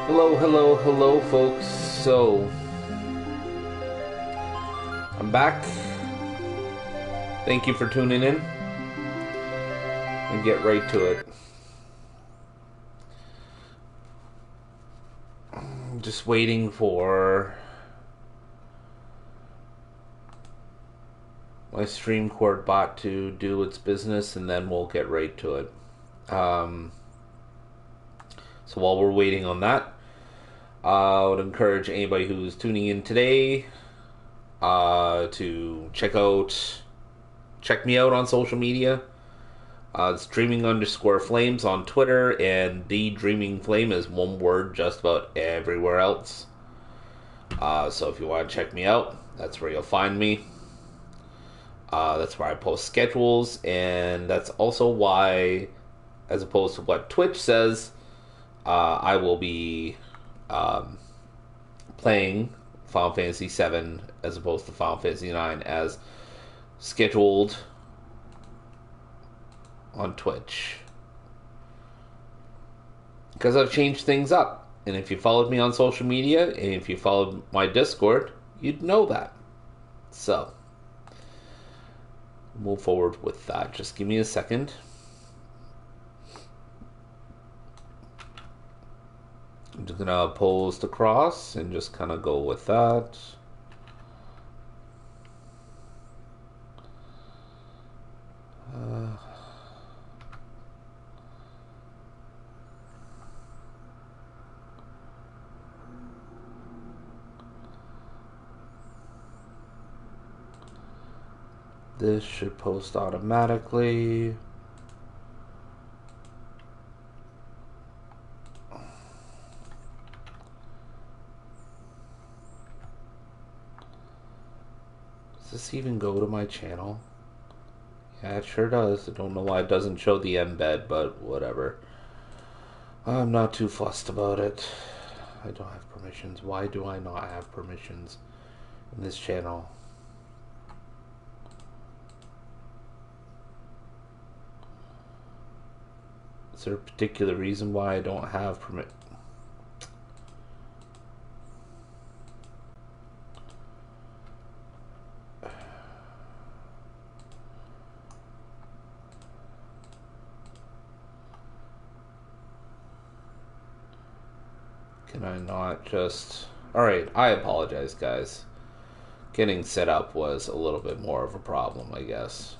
Hello, hello, hello, folks. So, I'm back. Thank you for tuning in. And get right to it. I'm just waiting for my StreamCord bot to do its business, and then we'll get right to it. So while we're waiting on that, I would encourage anybody who's tuning in today to check me out on social media. It's Dreaming_Flames on Twitter, and The Dreaming Flame is one word just about everywhere else. So if you want to check me out, that's where you'll find me. That's where I post schedules, and that's also why, as opposed to what Twitch says, I will be playing Final Fantasy VII as opposed to Final Fantasy IX as scheduled on Twitch. Because I've changed things up. And if you followed me on social media, and if you followed my Discord, you'd know that. So, move forward with that. Just give me a second. I'm just going to post across and just kind of go with that. This should post automatically. Does this even go to my channel? Yeah, it sure does. I don't know why it doesn't show the embed, but whatever. I'm not too fussed about it. I don't have permissions. Why do I not have permissions in this channel? Is there a particular reason why I don't have permit? Can I not just... Alright, I apologize, guys. Getting set up was a little bit more of a problem, I guess.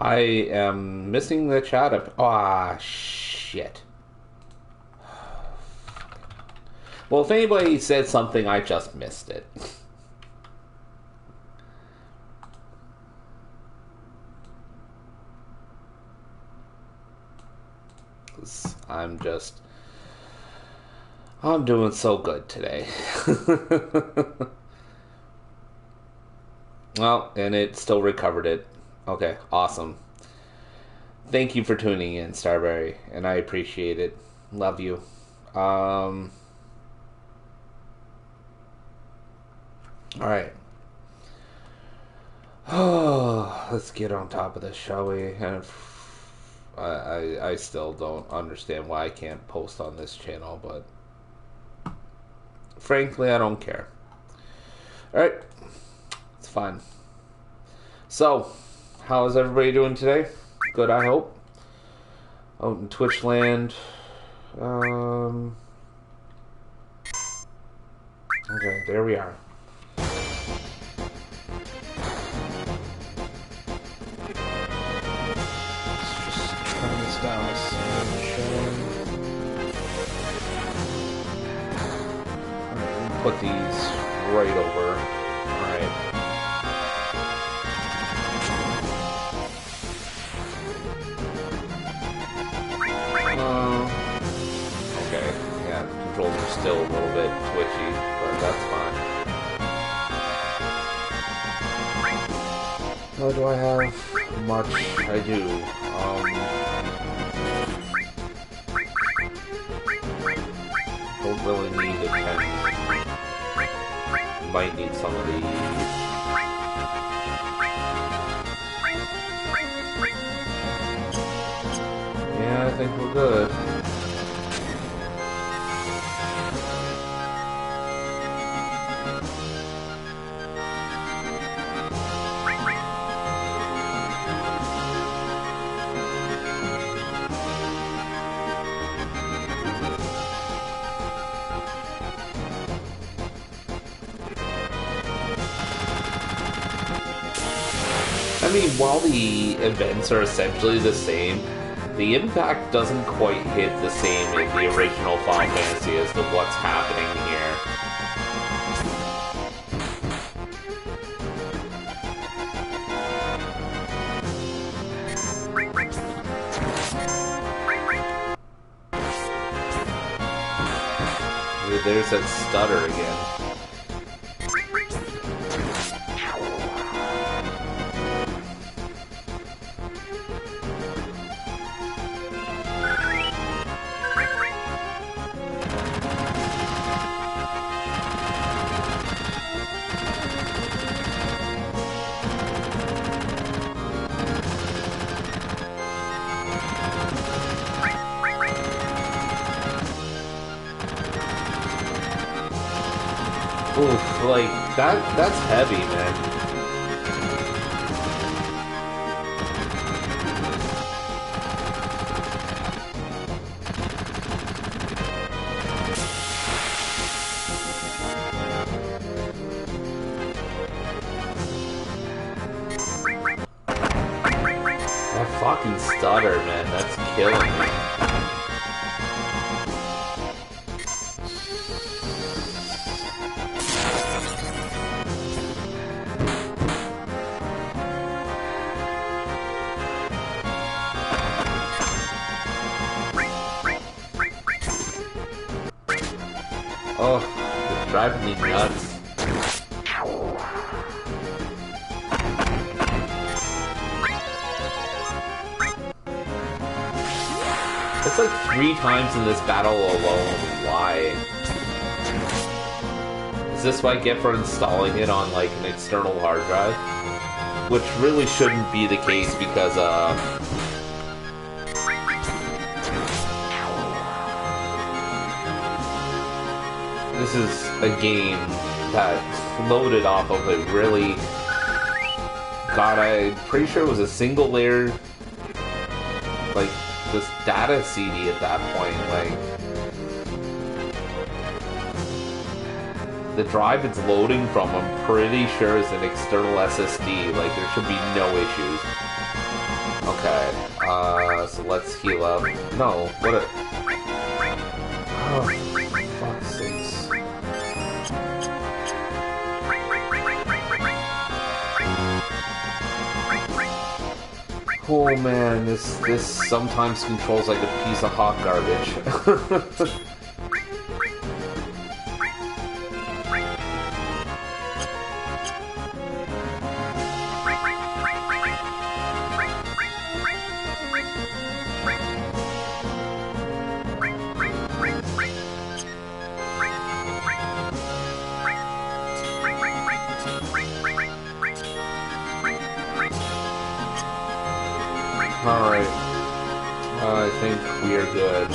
I am missing the chat up. Ah, shit. Well, if anybody said something, I just missed it. I'm doing so good today. Well, and it still recovered it. Okay, awesome. Thank you for tuning in, Starberry, and I appreciate it. Love you. Alright. Oh, let's get on top of this, shall we? And I still don't understand why I can't post on this channel, but frankly, I don't care. Alright. It's fine. So, how is everybody doing today? Good, I hope. Out in Twitch land. Okay, there we are. Let's just turn this down a smidge. Alright, put these right over. Alright. Okay, yeah, the controls are still a little bit twitchy, but that's fine. Oh, do I have much? I do. might need some of these. Yeah, I think we're good. I mean, while the events are essentially the same, the impact doesn't quite hit the same in the original Final Fantasy as to what's happening here. There's that stutter again. Oof, like, that's heavy, man. That fucking stutter, man, that's killing me. Oh, it's driving me nuts. It's like 3 times in this battle alone. Why? Is this what I get for installing it on like an external hard drive? Which really shouldn't be the case because this is a game that's loaded off of a really... God, I'm pretty sure it was a single layer, like, this data CD at that point, like... The drive it's loading from, I'm pretty sure is an external SSD, like, there should be no issues. Okay, so let's heal up. No, what a... Oh, for fuck's sakes. Oh man, this sometimes controls like a piece of hot garbage. Alright. I think we are good.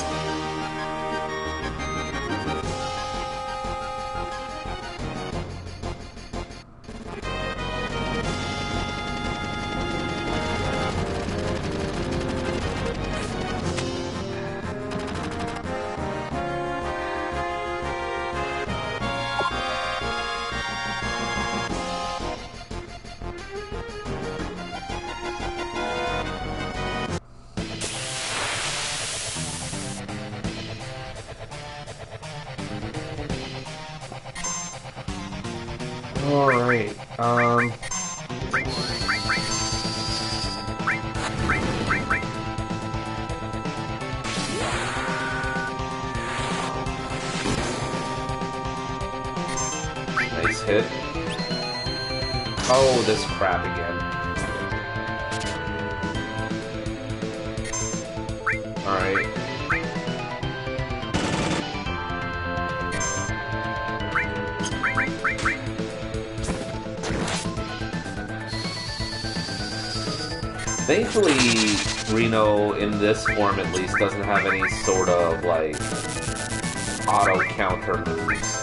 Alright, nice hit. Oh, this crap again. Alright. Thankfully, Reno, in this form at least, doesn't have any sort of, like, auto-counter moves.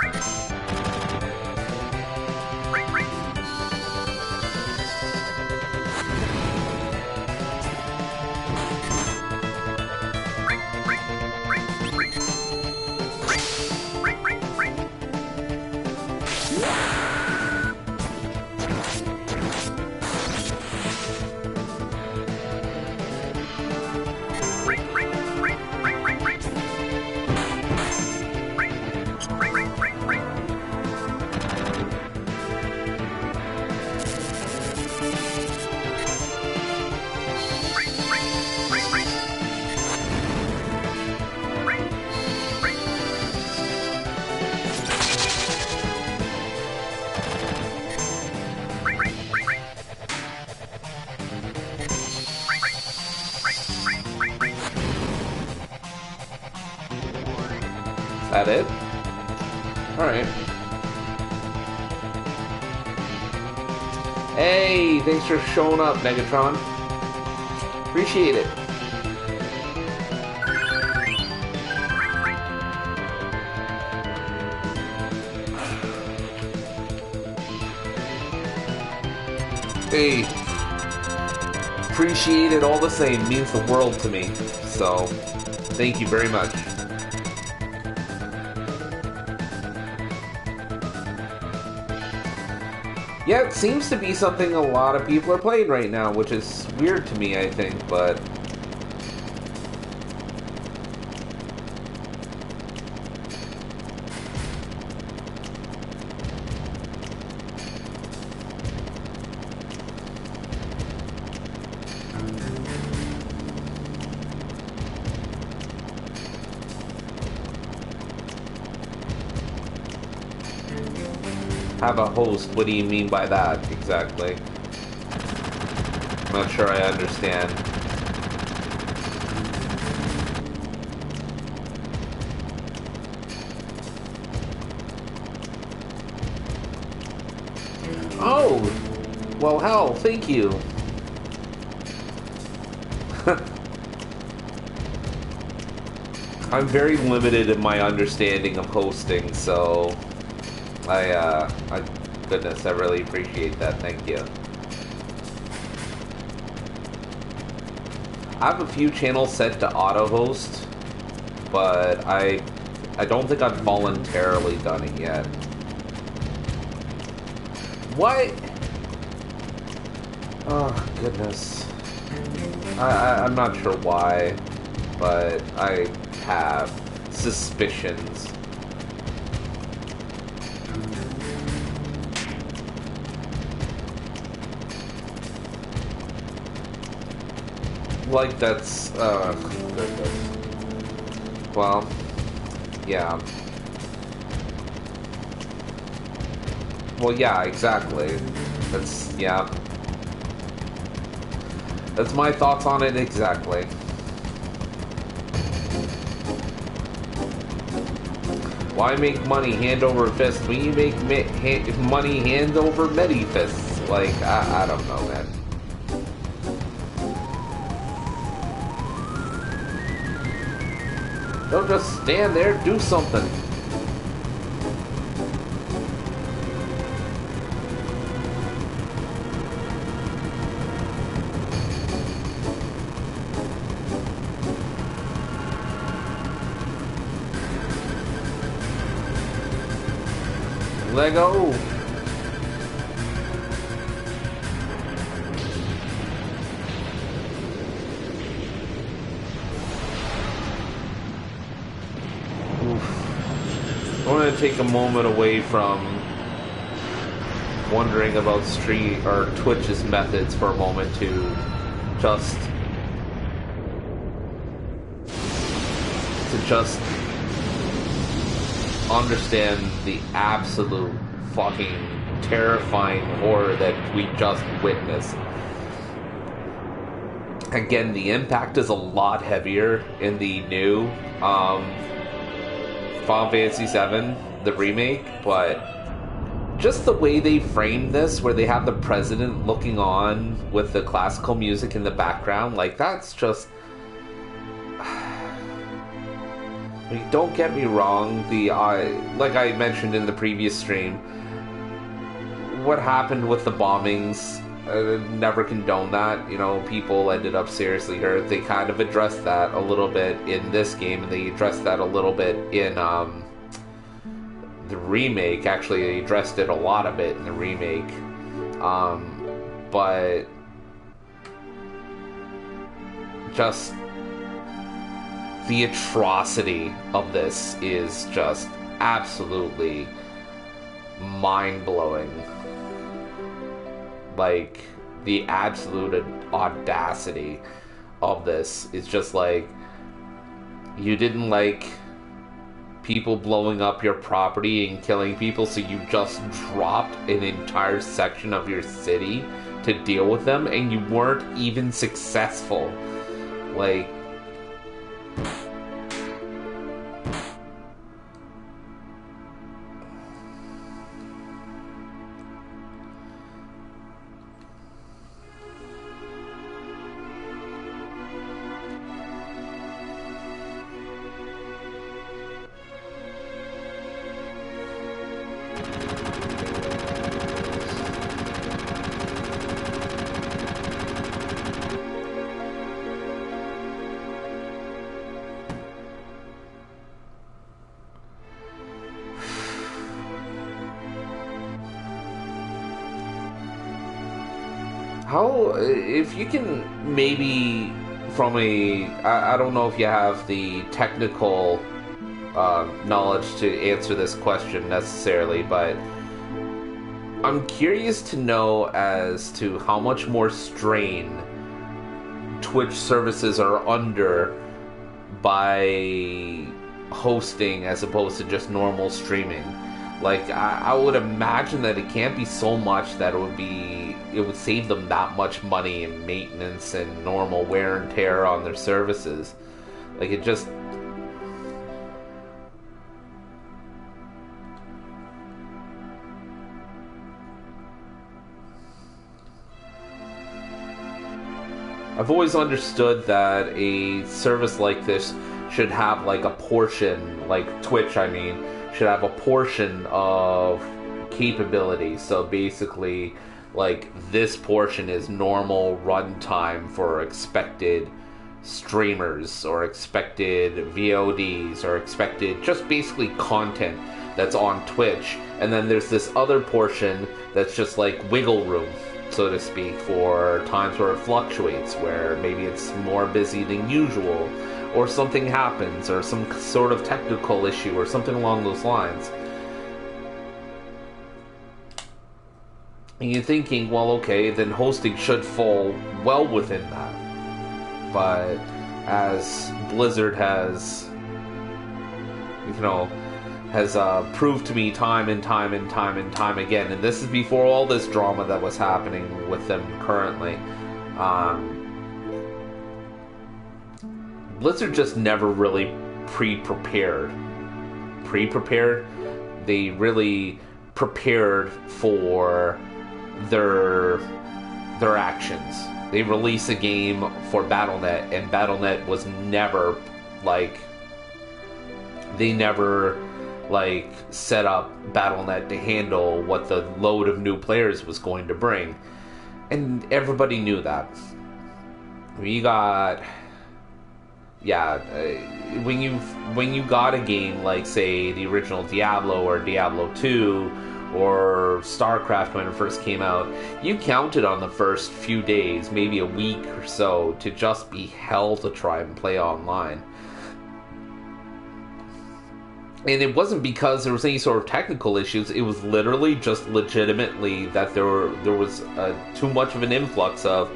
That it? Alright. Hey, thanks for showing up, Megatron. Appreciate it. Hey, appreciate it all the same. Means the world to me. So, thank you very much. Yeah, it seems to be something a lot of people are playing right now, which is weird to me, I think, but... Have a host, what do you mean by that, exactly? I'm not sure I understand. Oh! Well, hell, thank you. I'm very limited in my understanding of hosting, so... goodness, I really appreciate that, thank you. I have a few channels set to auto-host, but I don't think I've voluntarily done it yet. What? Oh, goodness. I'm not sure why, but I have suspicions. Like that's well, yeah. Well, yeah, exactly. Yeah. That's my thoughts on it exactly. Why make money hand over fist when you make money hand over many fists? Like, I don't know, man. Don't just stand there, do something. Lego. I want to take a moment away from wondering about stream or Twitch's methods for a moment to just understand the absolute fucking terrifying horror that we just witnessed. Again, the impact is a lot heavier in the new Final Fantasy VII, the remake, but just the way they framed this, where they have the president looking on with the classical music in the background, like, that's just... Like, don't get me wrong, like I mentioned in the previous stream, what happened with the bombings, never condone that. You know, people ended up seriously hurt. They kind of addressed that a little bit in this game, and they addressed that a little bit in the remake. Actually, they addressed it a lot of it in the remake. But just the atrocity of this is just absolutely mind-blowing. Like, the absolute audacity of this is just like, you didn't like people blowing up your property and killing people, so you just dropped an entire section of your city to deal with them, and you weren't even successful. Like, if you can maybe from I don't know if you have the technical knowledge to answer this question necessarily, but I'm curious to know as to how much more strain Twitch services are under by hosting as opposed to just normal streaming. Like, I would imagine that it can't be so much that it would save them that much money in maintenance and normal wear and tear on their services. Like, it just... I've always understood that a service like this should have, like, a portion, like Twitch, I mean, should have a portion of capability. So basically, like, this portion is normal runtime for expected streamers or expected VODs or expected just basically content that's on Twitch. And then there's this other portion that's just like wiggle room, so to speak, for times where it fluctuates, where maybe it's more busy than usual, or something happens, or some sort of technical issue, or something along those lines. And you're thinking, well, okay, then hosting should fall well within that. But as Blizzard has, proved to me time and time again, and this is before all this drama that was happening with them currently, Blizzard just never really pre-prepared. They really prepared for their actions. They released a game for Battle.net, and Battle.net was never set up Battle.net to handle what the load of new players was going to bring, and everybody knew that. When you got a game like, say, the original Diablo or Diablo 2 or StarCraft when it first came out, you counted on the first few days, maybe a week or so, to just be hell to try and play online. And it wasn't because there was any sort of technical issues. It was literally just legitimately that there was too much of an influx of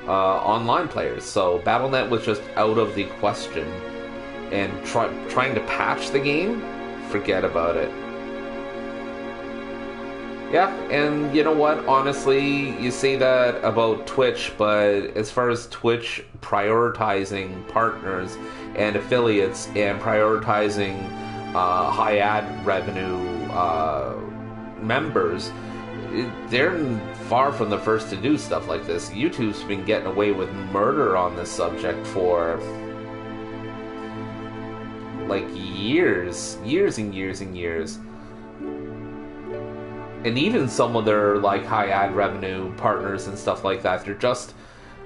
online players. So Battle.net was just out of the question. And trying to patch the game? Forget about it. Yeah, and you know what? Honestly, you say that about Twitch, but as far as Twitch prioritizing partners and affiliates and prioritizing high ad revenue members, they're far from the first to do stuff like this. YouTube's been getting away with murder on this subject for like years and years and years. And even some of their like high ad revenue partners and stuff like that, they're just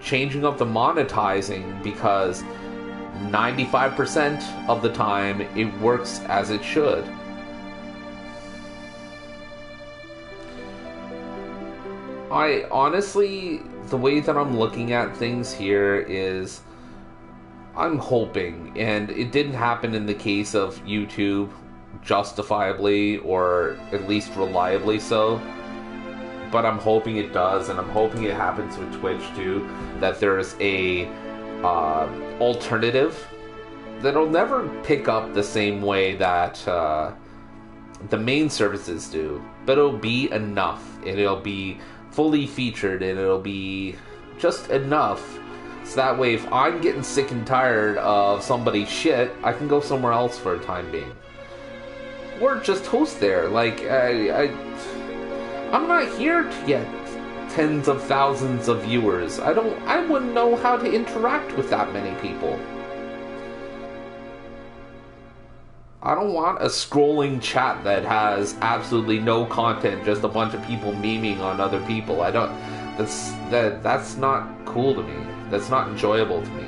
changing up the monetizing because 95% of the time it works as it should. I honestly, the way that I'm looking at things here is I'm hoping, and it didn't happen in the case of YouTube justifiably or at least reliably so, but I'm hoping it does, and I'm hoping it happens with Twitch too, that there's a alternative that'll never pick up the same way that the main services do, but it'll be enough, and it'll be fully featured, and it'll be just enough so that way if I'm getting sick and tired of somebody's shit, I can go somewhere else for a time being, or just host there. Like I'm not here to get tens of thousands of viewers. I wouldn't know how to interact with that many people. I don't want a scrolling chat that has absolutely no content, just a bunch of people memeing on other people. That's not cool to me. That's not enjoyable to me.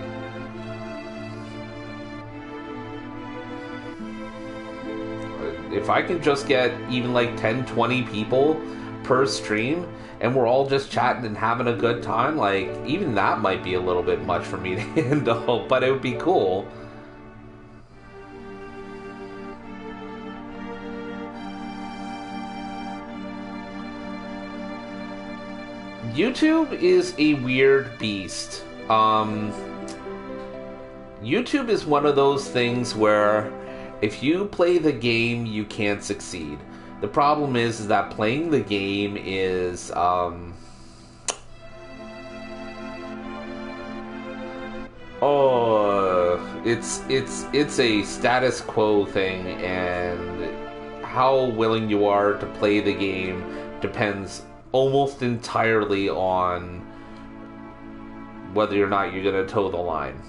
If I can just get even like 10, 20 people per stream, and we're all just chatting and having a good time, like, even that might be a little bit much for me to handle, but it would be cool. YouTube is a weird beast. YouTube is one of those things where if you play the game, you can't succeed. The problem is that playing the game is it's a status quo thing, and how willing you are to play the game depends almost entirely on whether or not you're going to toe the line.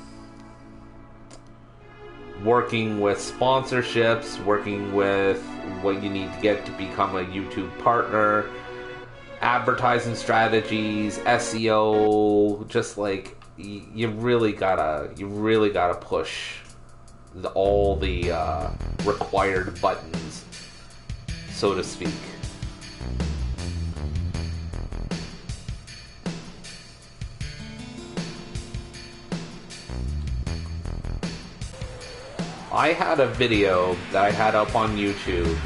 Working with sponsorships, working with what you need to get to become a YouTube partner, advertising strategies, SEO, just like you really gotta push all the required buttons, so to speak. I had a video that I had up on YouTube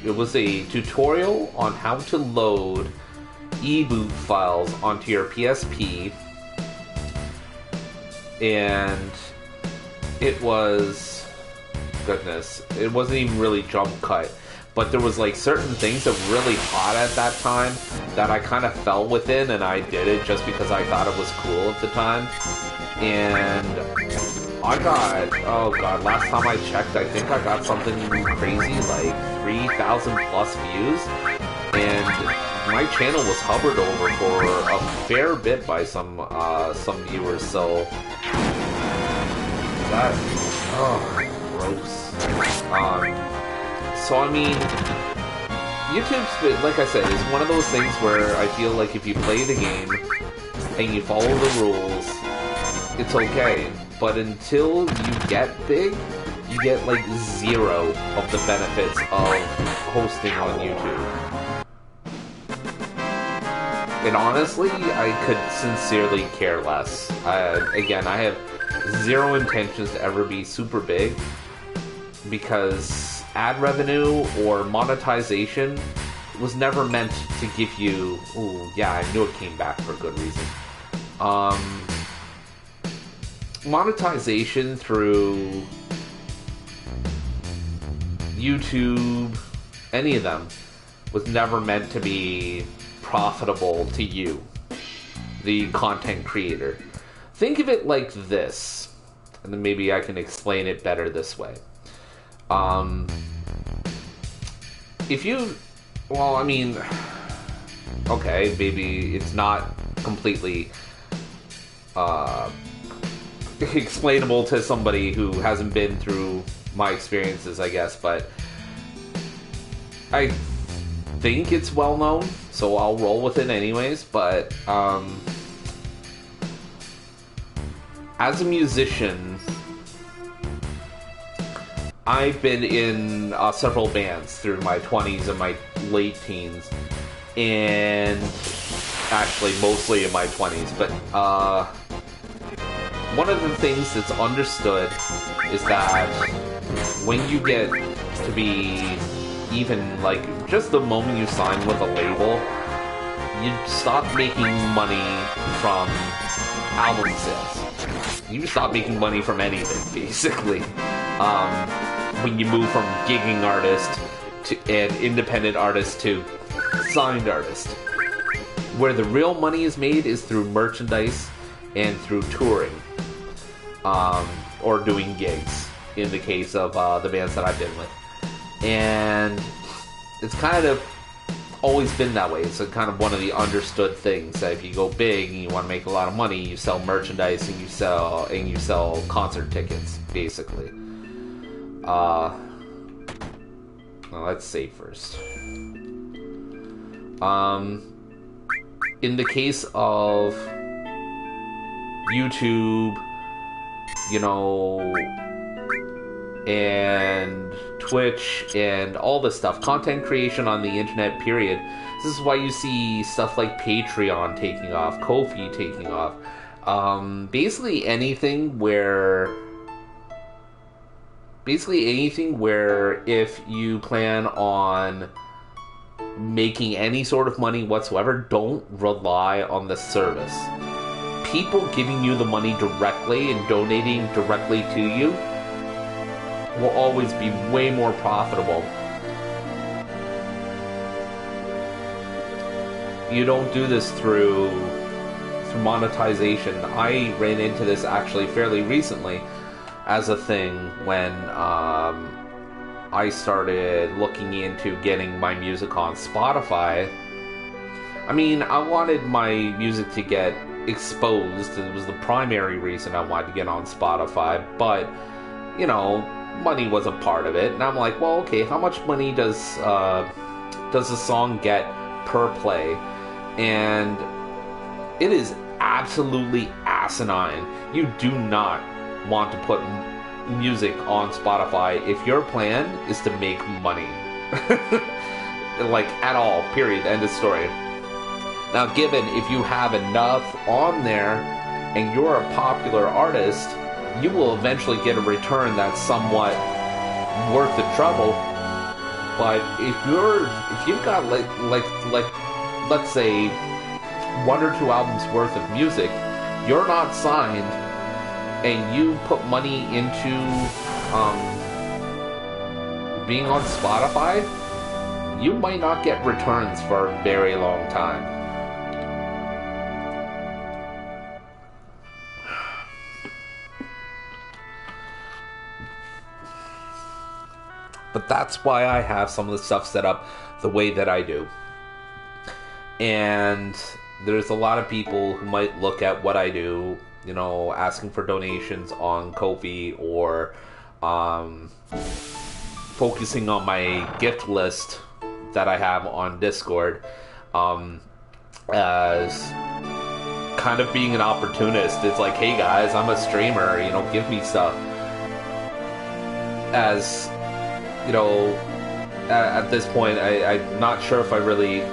it was a tutorial on how to load eboot files onto your PSP, and it was, goodness, it wasn't even really jump cut, but there was like certain things that were really hot at that time that I kind of fell within, and I did it just because I thought it was cool at the time. And I got, oh god, last time I checked, I think I got something crazy like 3,000 plus views, and my channel was hovered over for a fair bit by some viewers. So that, oh, gross. So I mean, YouTube's, like I said, is one of those things where I feel like if you play the game and you follow the rules, it's okay. But until you get big, you get like zero of the benefits of hosting on YouTube. And honestly, I could sincerely care less. Again, I have zero intentions to ever be super big, because ad revenue or monetization was never meant to give you... Ooh, yeah, I knew it came back for a good reason. Monetization through YouTube, any of them, was never meant to be profitable to you, the content creator. Think of it like this, and then maybe I can explain it better this way. If you, well, I mean, okay, maybe it's not completely explainable to somebody who hasn't been through my experiences, I guess, but I think it's well known, so I'll roll with it anyways. But as a musician, I've been in several bands through my 20s and my late teens, and actually mostly in my 20s, but one of the things that's understood is that when you get to be even, like, just the moment you sign with a label, you stop making money from album sales. You stop making money from anything, basically. When you move from gigging artist to an independent artist to signed artist. Where the real money is made is through merchandise and through touring. Or doing gigs, in the case of the bands that I've been with. And it's kind of always been that way. It's kind of one of the understood things that if you go big and you want to make a lot of money, you sell merchandise and you sell concert tickets, basically. Well, let's say first. In the case of YouTube, you know, and Twitch and all this stuff, content creation on the internet, period. This is why you see stuff like Patreon taking off, Ko-fi taking off. Basically anything where if you plan on making any sort of money whatsoever, don't rely on the service. People giving you the money directly and donating directly to you will always be way more profitable. You don't do this through monetization. I ran into this actually fairly recently as a thing when I started looking into getting my music on Spotify. I mean, I wanted my music to get exposed. It was the primary reason I wanted to get on Spotify, but, you know, money was a part of it. And I'm like, well, okay, how much money does a song get per play? And it is absolutely asinine. You do not want to put music on Spotify if your plan is to make money. Like, at all, period, end of story. Now, given if you have enough on there and you're a popular artist, you will eventually get a return that's somewhat worth the trouble. But if you've got like let's say 1 or 2 albums worth of music, you're not signed, and you put money into being on Spotify, you might not get returns for a very long time. But that's why I have some of the stuff set up the way that I do. And there's a lot of people who might look at what I do, you know, asking for donations on Ko-fi or focusing on my gift list that I have on Discord as kind of being an opportunist. It's like, hey guys, I'm a streamer, you know, give me stuff. As, you know, at this point, I'm not sure if I really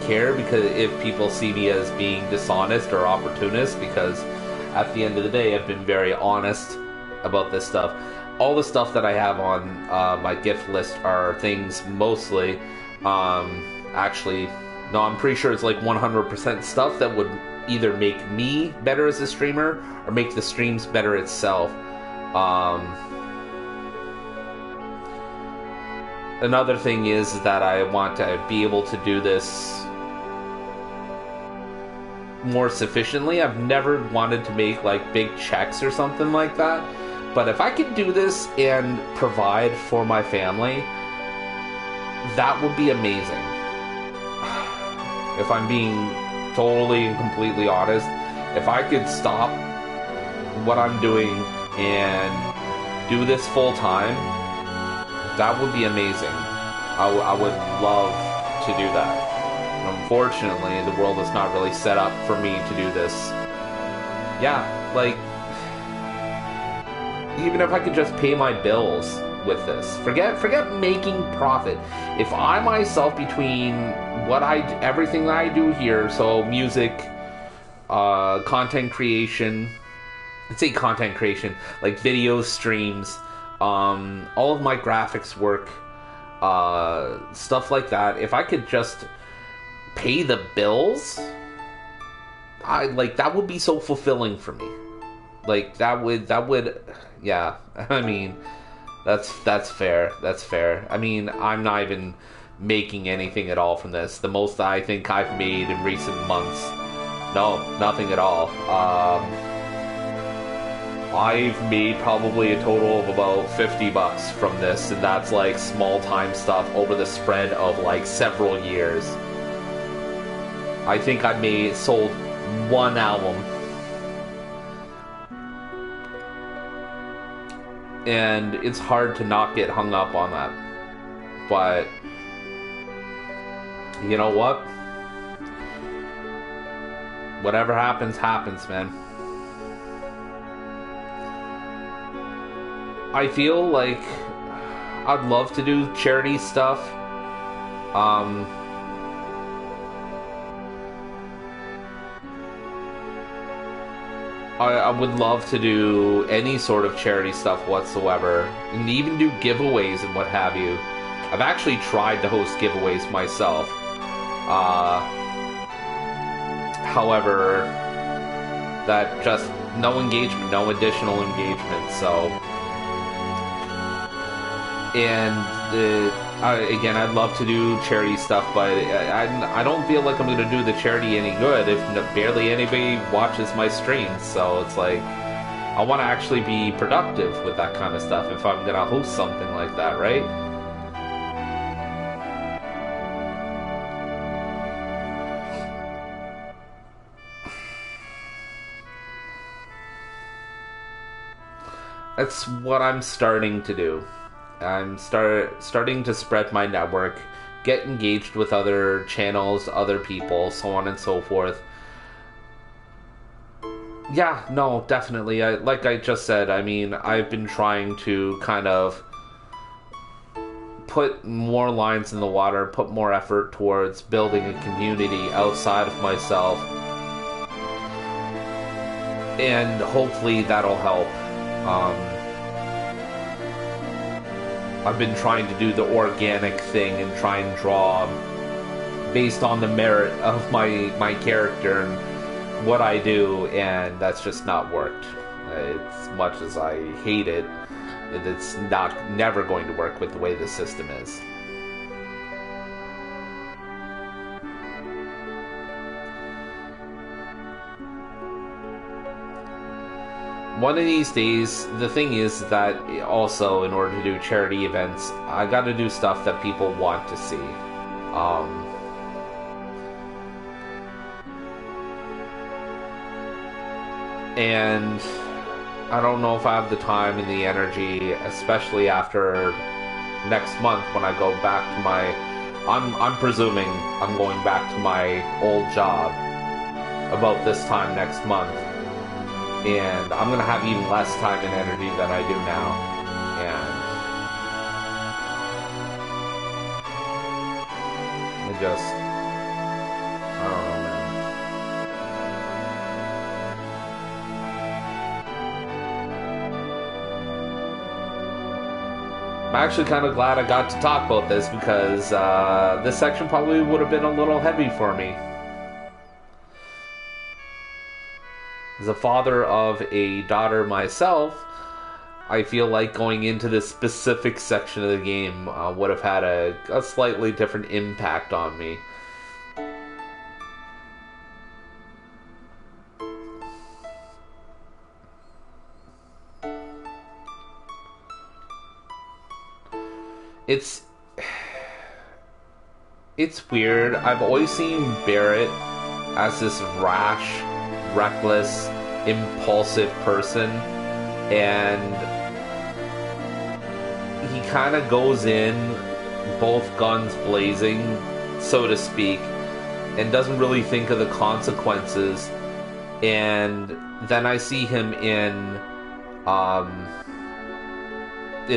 care, because if people see me as being dishonest or opportunist, because at the end of the day, I've been very honest about this stuff. All the stuff that I have on my gift list are things mostly, actually, no, I'm pretty sure it's like 100% stuff that would either make me better as a streamer or make the streams better itself. Another thing is that I want to be able to do this more sufficiently. I've never wanted to make like big checks or something like that, But if I could do this and provide for my family, that would be amazing. If I'm being totally and completely honest, if I could stop what I'm doing and do this full time, that would be amazing. I would love to do that. Unfortunately, the world is not really set up for me to do this. Yeah, like, even if I could just pay my bills with this, forget making profit. If I myself, between everything that I do here, so music, content creation, let's say content creation, like videos, streams, all of my graphics work, stuff like that, if I could just pay the bills, that would be so fulfilling for me. Like, that would, yeah, I mean, that's fair, I mean, I'm not even making anything at all from this. The most I think I've made in recent months, no, nothing at all. I've made probably a total of about $50 from this, and that's like small time stuff over the spread of like several years. I think I sold one album, and it's hard to not get hung up on that. But you know what? Whatever happens, happens, man. I feel like I'd love to do charity stuff. I would love to do any sort of charity stuff whatsoever, and even do giveaways and what have you. I've actually tried to host giveaways myself. However, that just no engagement, no additional engagement, so... And again, I'd love to do charity stuff, but I don't feel like I'm going to do the charity any good if barely anybody watches my streams. So it's like, I want to actually be productive with that kind of stuff if I'm going to host something like that, right? That's what I'm starting to do. I'm starting to spread my network, get engaged with other channels, other people, so on and so forth. Yeah, no, definitely. Like I just said, I mean, I've been trying to kind of put more lines in the water, put more effort towards building a community outside of myself. And hopefully that'll help. I've been trying to do the organic thing and try and draw based on the merit of my character and what I do, and that's just not worked. As much as I hate it, it's never going to work with the way the system is. One of these days, the thing is that also, in order to do charity events, I gotta do stuff that people want to see. And I don't know if I have the time and the energy, especially after next month when I go back to my... I'm presuming I'm going back to my old job about this time next month. And I'm going to have even less time and energy than I do now. And I don't know, man. I'm actually kind of glad I got to talk about this, because this section probably would have been a little heavy for me. As a father of a daughter myself, I feel like going into this specific section of the game would have had a slightly different impact on me. it's weird. I've always seen Barrett as this rash, reckless, impulsive person, and he kind of goes in both guns blazing, so to speak, and doesn't really think of the consequences. And then I see him in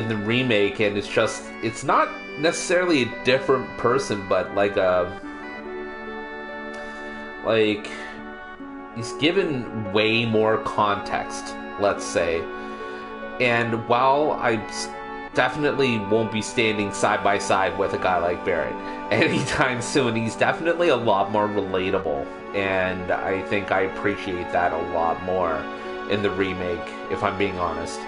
the remake, and it's not necessarily a different person, but like he's given way more context, let's say. And while I definitely won't be standing side by side with a guy like Barrett anytime soon, he's definitely a lot more relatable, and I think I appreciate that a lot more in the remake, if I'm being honest.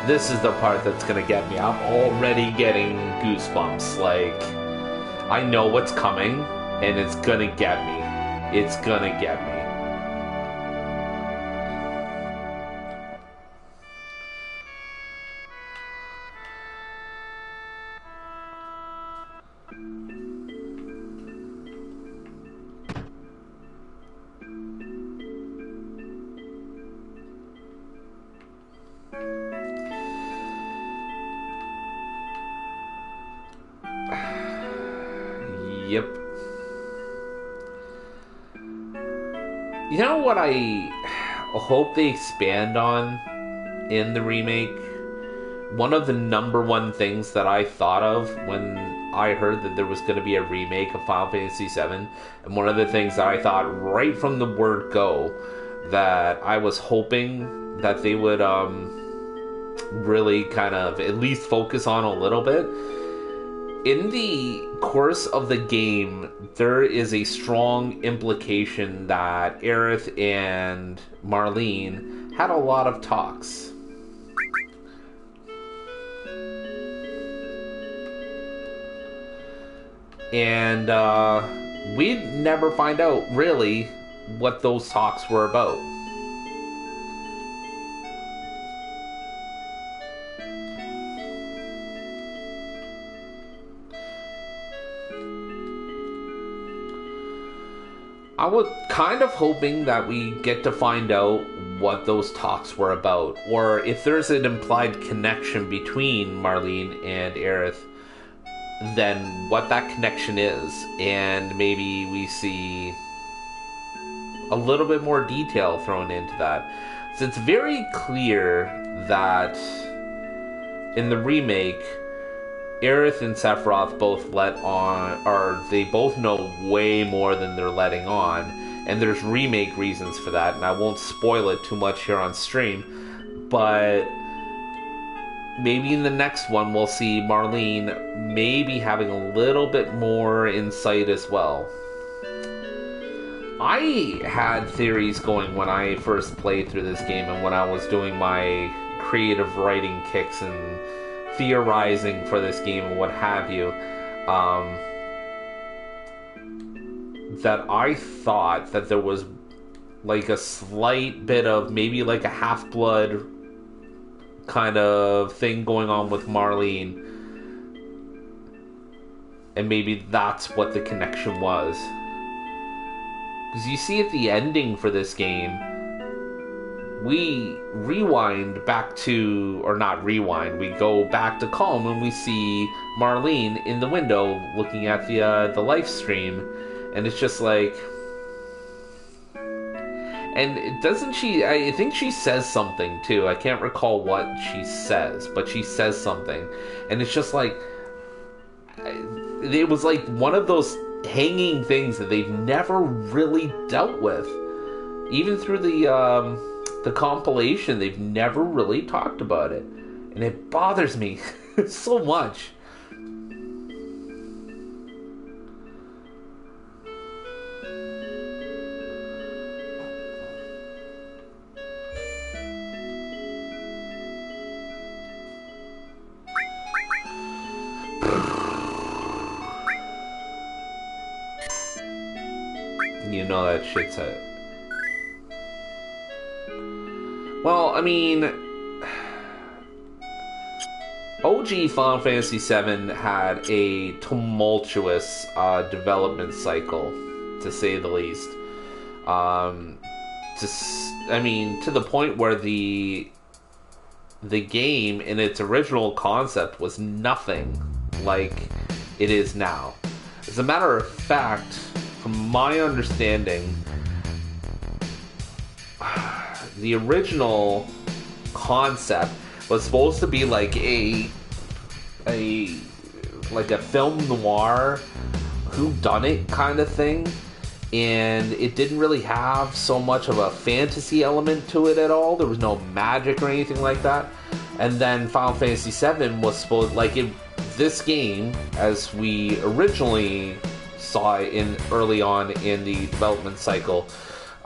This is the part that's gonna get me. I'm already getting goosebumps. Like, I know what's coming, and it's gonna get me. It's gonna get me. Yep. You know what I hope they expand on in the remake? One of the number one things that I thought of when I heard that there was going to be a remake of Final Fantasy VII, and one of the things that I thought right from the word go that I was hoping that they would really kind of at least focus on a little bit. In the course of the game, there is a strong implication that Aerith and Marlene had a lot of talks. And we never find out really what those talks were about. I was kind of hoping that we get to find out what those talks were about, or if there's an implied connection between Marlene and Aerith, then what that connection is, and maybe we see a little bit more detail thrown into that. So it's very clear that in the remake, Aerith and Sephiroth both let on, or they both know way more than they're letting on, and there's remake reasons for that, and I won't spoil it too much here on stream, but maybe in the next one we'll see Marlene maybe having a little bit more insight as well. I had theories going when I first played through this game, and when I was doing my creative writing kicks and theorizing for this game and what have you, that I thought that there was like a slight bit of maybe like a half-blood kind of thing going on with Marlene, and maybe that's what the connection was. Because you see at the ending for this game, we rewind back to, or not rewind, we go back to Calm and we see Marlene in the window looking at the live stream, and it's just like, and doesn't she, I think she says something too, I can't recall what she says, but she says something, and it's just like, it was like one of those hanging things that they've never really dealt with. Even through the compilation, they've never really talked about it, and it bothers me so much. You know that shit's a... Well, I mean... OG Final Fantasy VII had a tumultuous development cycle, to say the least. To the point where the game in its original concept was nothing like it is now. As a matter of fact, from my understanding, the original concept was supposed to be like a film noir whodunit kind of thing, and it didn't really have so much of a fantasy element to it at all. There was no magic or anything like that. And then Final Fantasy VII was supposed, this game, as we originally saw in early on in the development cycle,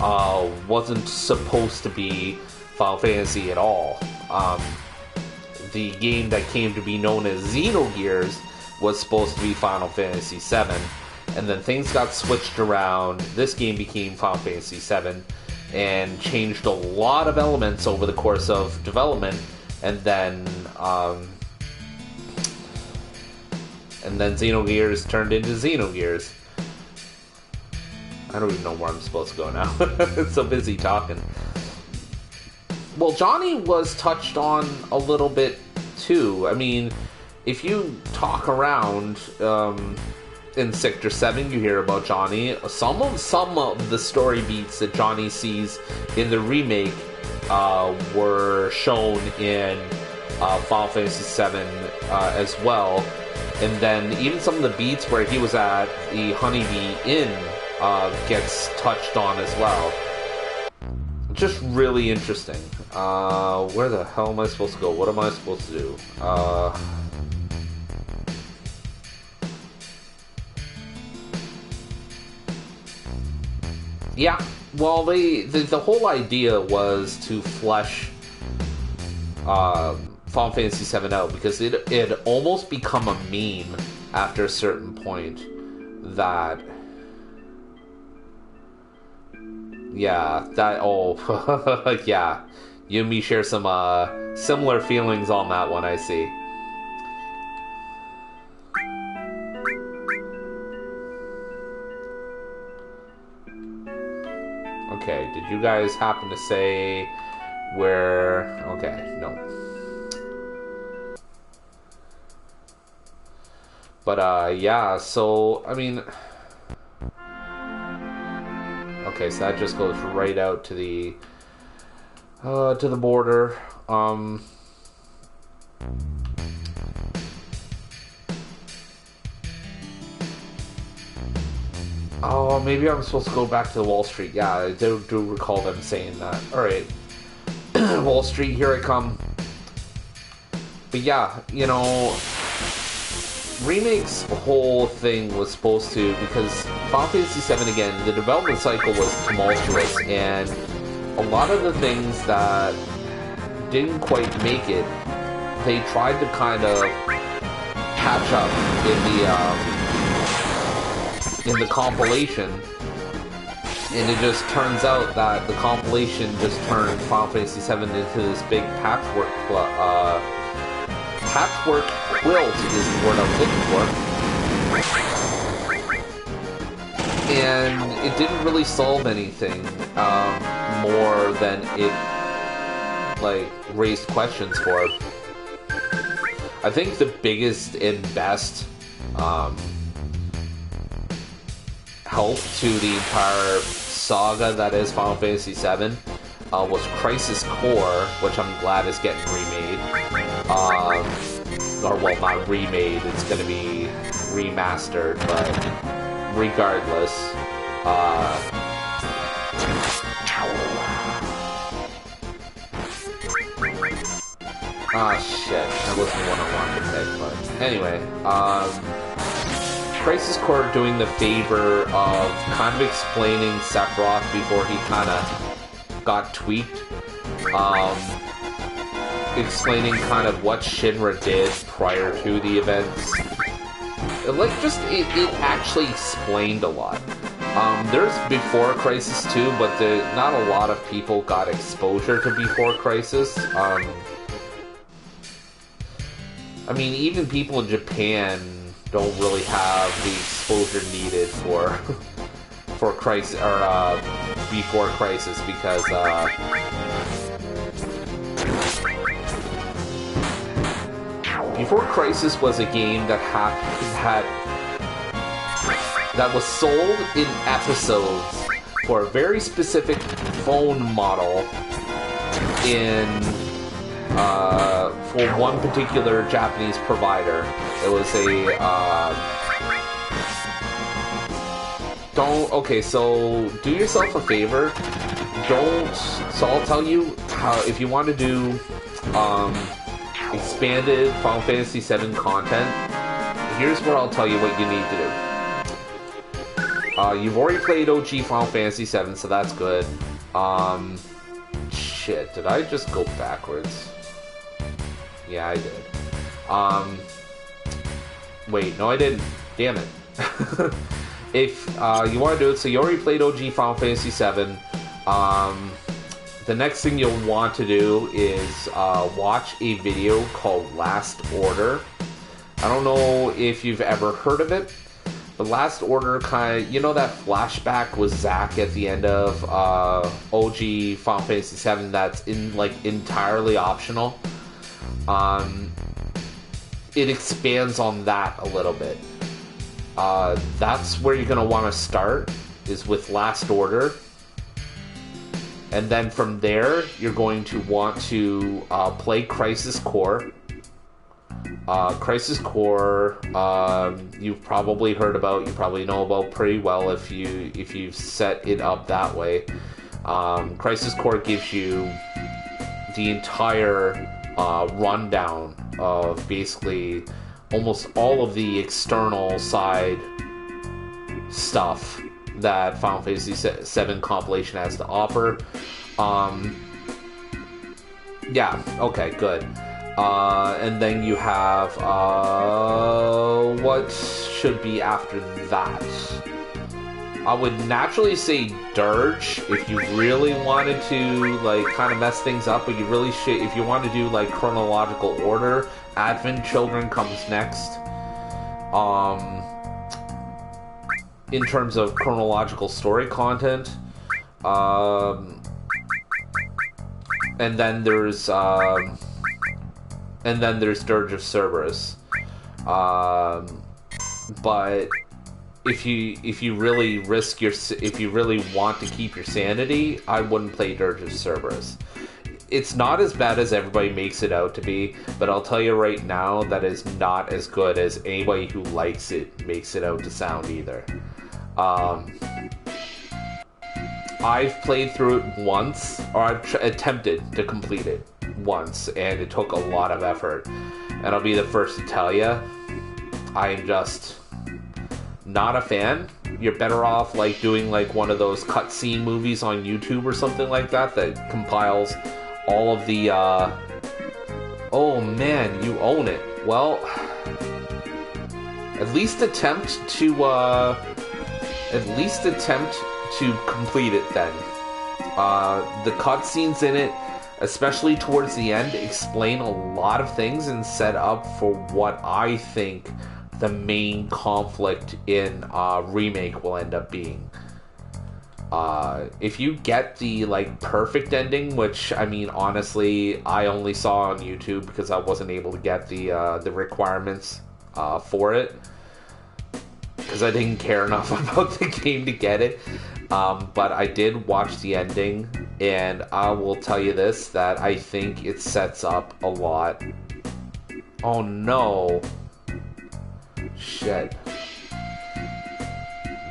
wasn't supposed to be Final Fantasy at all. The game that came to be known as Xenogears was supposed to be Final Fantasy VII, and then things got switched around. This game became Final Fantasy VII and changed a lot of elements over the course of development, and then Xenogears turned into Xenogears. I don't even know where I'm supposed to go now. I'm so busy talking. Well, Johnny was touched on a little bit too. I mean, if you talk around in Sector 7, you hear about Johnny. Some of the story beats that Johnny sees in the remake were shown in Final Fantasy VII as well. And then even some of the beats where he was at the Honeybee Inn gets touched on as well. Just really interesting. Where the hell am I supposed to go? What am I supposed to do? Yeah, well, the whole idea was to flesh Final Fantasy VII out, because it had almost become a meme after a certain point that... Yeah, yeah. You and me share some similar feelings on that one, I see. Okay, did you guys happen to say where... Okay, no. But, yeah, so, I mean... Okay, so that just goes right out to the border. Oh, maybe I'm supposed to go back to the Wall Street. Yeah, I do recall them saying that. Alright. Wall Street, here I come. But yeah, you know... Remake's whole thing was supposed to, because Final Fantasy VII, again, the development cycle was tumultuous, and a lot of the things that didn't quite make it, they tried to kind of catch up in the compilation, and it just turns out that the compilation just turned Final Fantasy VII into this big patchwork quilt is the word I'm looking for. And it didn't really solve anything more than it raised questions for. I think the biggest and best help to the entire saga that is Final Fantasy VII was Crisis Core, which I'm glad is getting remade. Or, well, not remade, it's gonna be remastered, but regardless, shit, that wasn't the one I wanted to pick, but anyway, Crisis Core doing the favor of kind of explaining Sephiroth before he kind of got tweaked, explaining kind of what Shinra did prior to the events. It actually explained a lot. There's Before Crisis too, but not a lot of people got exposure to Before Crisis. I mean, even people in Japan don't really have the exposure needed for Crisis or Before Crisis because Before Crisis was a game that that was sold in episodes for a very specific phone model for one particular Japanese provider. It was so do yourself a favor. So I'll tell you how, if you want to do expanded Final Fantasy VII content, here's what I'll tell you what you need to do. You've already played OG Final Fantasy VII, so that's good. Shit, did I just go backwards? Yeah, I did. Wait, no I didn't. Damn it. If you want to do it, so you already played OG Final Fantasy VII, the next thing you'll want to do is watch a video called Last Order. I don't know if you've ever heard of it, but Last Order kind of, you know that flashback with Zack at the end of OG Final Fantasy VII that's entirely optional? It expands on that a little bit. That's where you're going to want to start, is with Last Order. And then from there, you're going to want to play Crisis Core. Crisis Core, you've probably heard about, you probably know about pretty well if you've set it up that way. Crisis Core gives you the entire rundown of basically almost all of the external side stuff that Final Fantasy VII compilation has to offer. Yeah, okay, good. And then you have what should be after that. I would naturally say Dirge if you really wanted to kind of mess things up, but you really should, if you want to do chronological order. Advent Children comes next. In terms of chronological story content, and then there's Dirge of Cerberus. But if you really want to keep your sanity, I wouldn't play Dirge of Cerberus. It's not as bad as everybody makes it out to be, but I'll tell you right now that is not as good as anybody who likes it makes it out to sound either. I've played through it once, or I've attempted to complete it once, and it took a lot of effort. And I'll be the first to tell you, I'm just not a fan. You're better off doing one of those cutscene movies on YouTube or something like that compiles all of the oh man, you own it. Well, at least attempt to complete it then. The cutscenes in it, especially towards the end, explain a lot of things and set up for what I think the main conflict in Remake will end up being. If you get the perfect ending, which I mean honestly I only saw on YouTube because I wasn't able to get the requirements for it, because I didn't care enough about the game to get it, but I did watch the ending, and I will tell you this, that I think it sets up a lot. Oh no, shit.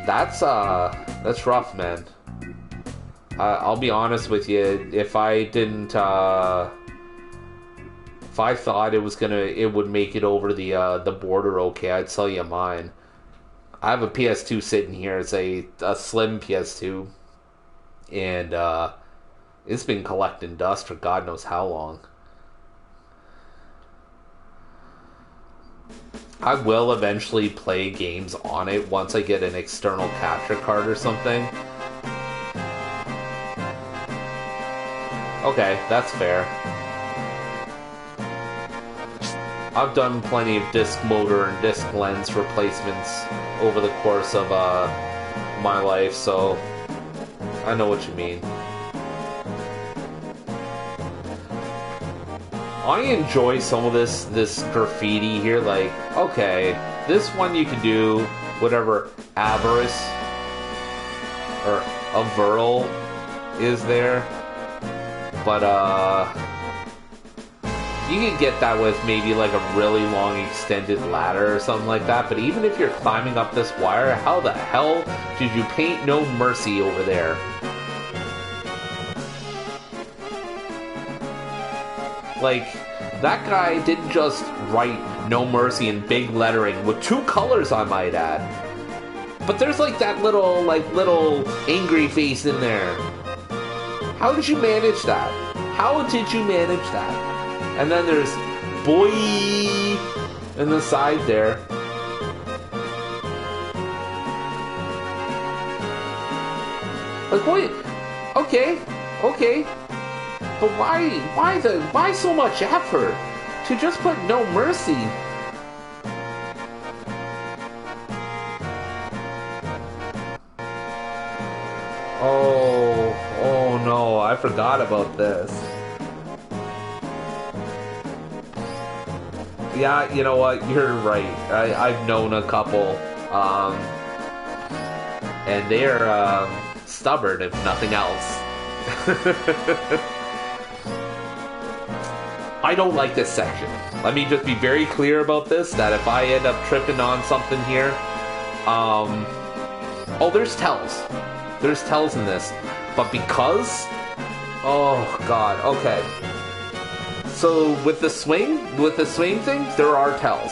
That's rough, man. I'll be honest with you. If I didn't, if I thought it would make it over the border okay, I'd sell you mine. I have a PS2 sitting here. It's a slim PS2, and it's been collecting dust for God knows how long. I will eventually play games on it once I get an external capture card or something. Okay, that's fair. I've done plenty of disc motor and disc lens replacements over the course of my life, so I know what you mean. I enjoy some of this graffiti here, like, okay, this one you can do whatever avarice or averl is there, but you can get that with maybe like a really long extended ladder or something like that. But even if you're climbing up this wire, how the hell did you paint No Mercy over there? Like, that guy didn't just write No Mercy in big lettering with 2 colors, I might add. But there's like that little angry face in there. How did you manage that? How did you manage that? And then there's boy in the side there. Like, wait, okay. But why so much effort to just put No Mercy? Oh no, I forgot about this. Yeah, you know what, you're right. I've known a couple, and they're stubborn if nothing else. I don't like this section. Let me just be very clear about this, that if I end up tripping on something here, oh, there's tells. There's tells in this. But because, oh god, okay. So with the swing thing, there are tells.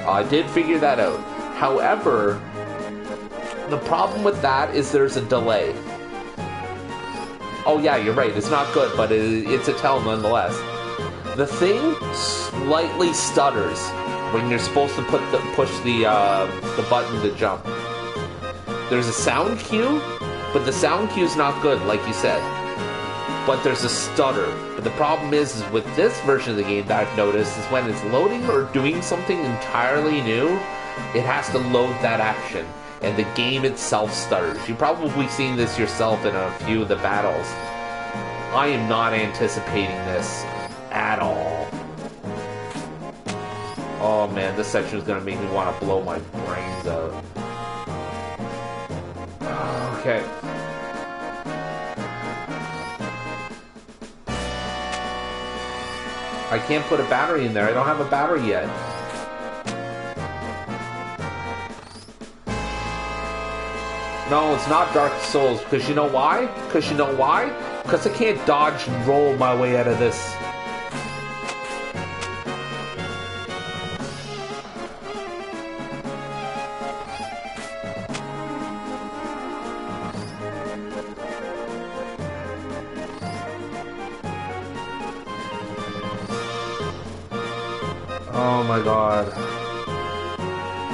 I did figure that out. However, the problem with that is there's a delay. Oh yeah, you're right, it's not good, but it's a tell nonetheless. The thing slightly stutters when you're supposed to push the button to jump. There's a sound cue, but the sound cue is not good, like you said. But there's a stutter. But the problem is with this version of the game that I've noticed is when it's loading or doing something entirely new, it has to load that action, and the game itself stutters. You've probably seen this yourself in a few of the battles. I am not anticipating this at all. Oh man, this section is gonna make me want to blow my brains out. Okay. I can't put a battery in there. I don't have a battery yet. No, it's not Dark Souls. Because you know why? Because I can't dodge and roll my way out of this. Oh my god.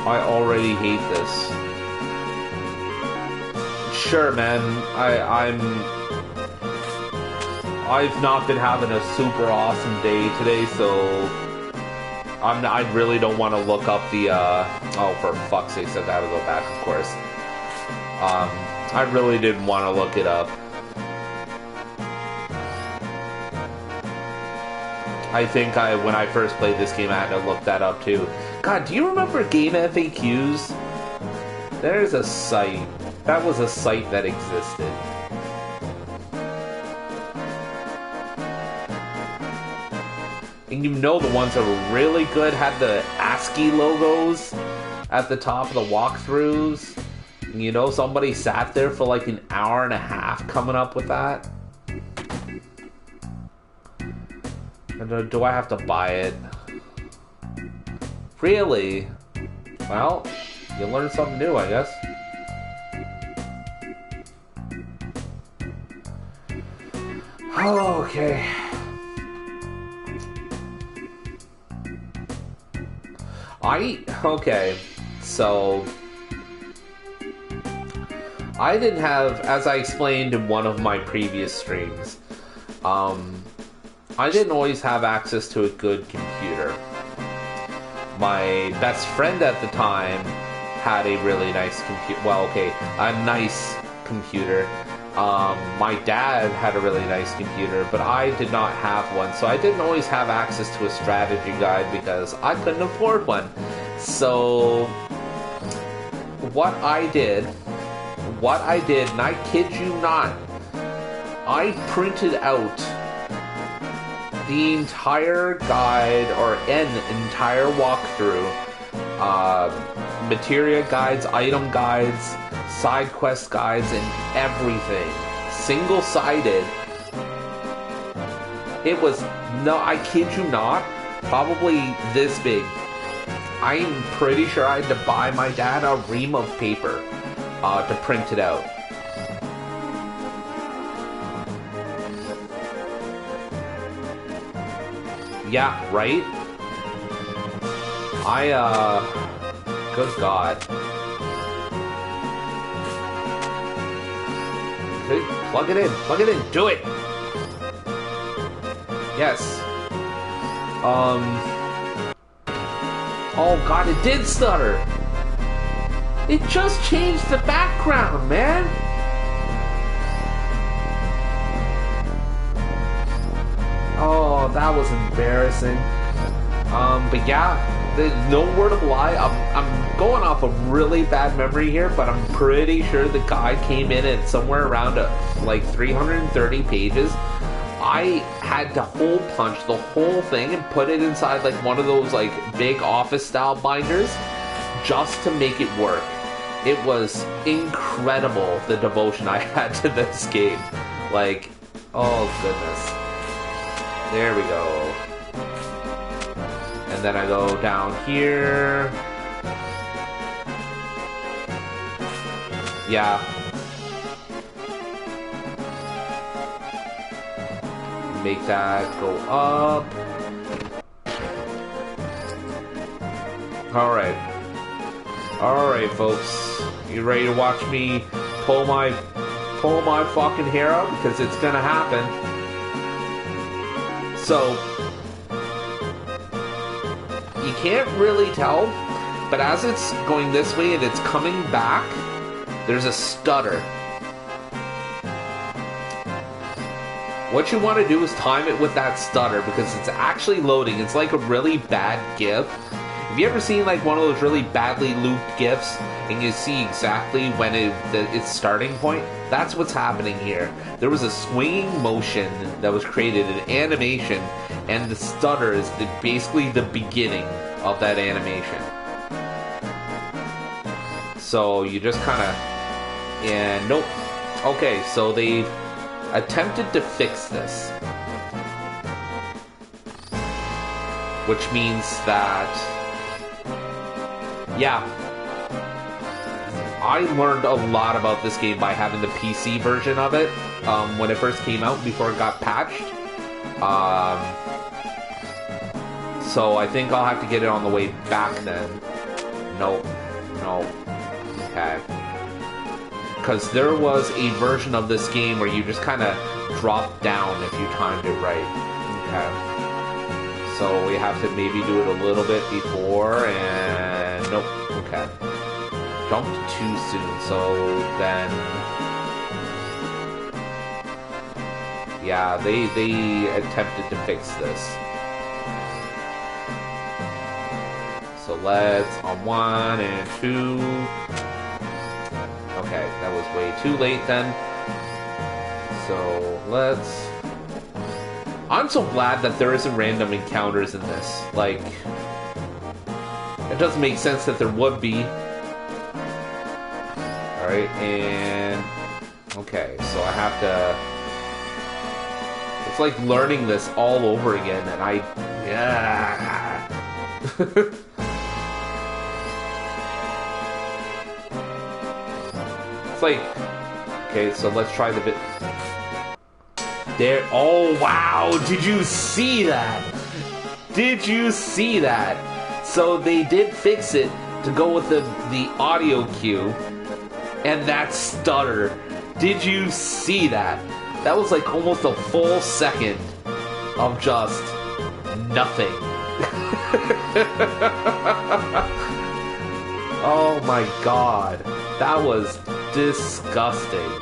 I already hate this. Sure, man. I've not been having a super awesome day today, so I really don't want to look up the oh, for fuck's sake, I gotta go back, of course. I really didn't want to look it up. I think when I first played this game, I had to look that up too. God, do you remember Game FAQs? There's a site. That was a site that existed. And you know the ones that were really good had the ASCII logos at the top of the walkthroughs. And you know somebody sat there for like an hour and a half coming up with that. And do I have to buy it? Really? Well, you learn something new, I guess. Okay. Okay, so I didn't have, as I explained in one of my previous streams, I didn't always have access to a good computer. My best friend at the time had a really nice computer. Well, okay, a nice computer. My dad had a really nice computer, but I did not have one, so I didn't always have access to a strategy guide because I couldn't afford one. So what I did, and I kid you not, I printed out the entire guide, or an entire walkthrough, materia guides, item guides, side quest guides, and everything. Single-sided. It was, no, I kid you not, probably this big. I'm pretty sure I had to buy my dad a ream of paper to print it out. Yeah, right? Good God. Okay, plug it in, do it! Yes. Oh God, it did stutter! It just changed the background, man! Oh, that was embarrassing. But yeah, there's no word of a lie. I'm going off a really bad memory here, but I'm pretty sure the guide came in at somewhere around like 330 pages. I had to hole punch the whole thing and put it inside like one of those like big office style binders just to make it work. It was incredible, the devotion I had to this game. Like, oh goodness. There we go. And then I go down here. Yeah. Make that go up. Alright. Alright, folks. You ready to watch me pull my fucking hair out? Because it's gonna happen. So, you can't really tell, but as it's going this way and it's coming back, there's a stutter. What you want to do is time it with that stutter because it's actually loading. It's like a really bad GIF. Have you ever seen like one of those really badly looped GIFs and you see exactly when its starting point? That's what's happening here. There was a swinging motion that was created, an animation, and the stutter is basically the beginning of that animation. So you just kind of... And nope. Okay, so they've attempted to fix this. Which means that... Yeah. I learned a lot about this game by having the PC version of it when it first came out, before it got patched. So I think I'll have to get it on the way back then. Nope. Nope. Okay. Because there was a version of this game where you just kind of drop down if you timed it right. Okay. So we have to maybe do it a little bit before, and nope. Okay. Jumped too soon, so then... Yeah, they attempted to fix this. So let's, on 1 and 2... Okay, that was way too late then. So let's... I'm so glad that there isn't random encounters in this. Like, it doesn't make sense that there would be. Alright, and... Okay, so I have to... It's like learning this all over again, and I... Yeah. It's like... Okay, so let's try the bit... There... Oh, wow! Did you see that? Did you see that? So they did fix it to go with the audio cue, and that stutter. Did you see that? That was like almost a full second of just nothing. Oh my god. That was disgusting.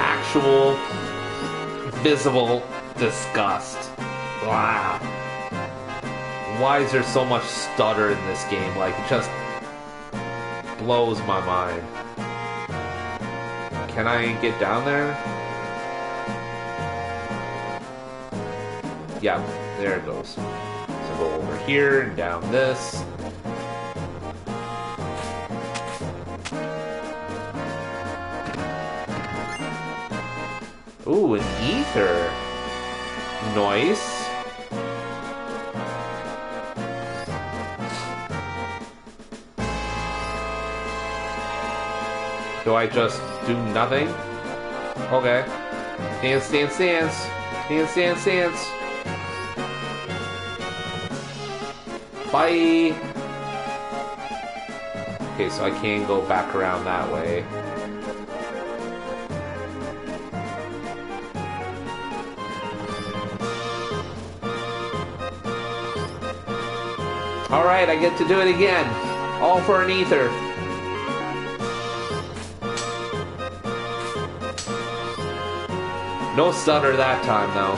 Actual, visible disgust. Wow. Why is there so much stutter in this game? Like, it just blows my mind. Can I get down there? Yeah, there it goes. So go over here and down this. Ooh, an ether. Nice. Do I just do nothing? Okay. Dance, dance, dance. Dance, dance, dance. Bye. Okay, so I can go back around that way. Alright, I get to do it again. All for an ether. No stutter that time, though.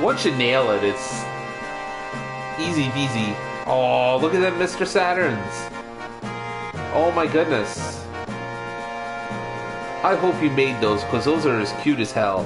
Once you nail it, it's easy peasy. Oh, look at that Mr. Saturns. Oh my goodness. I hope you made those, because those are as cute as hell.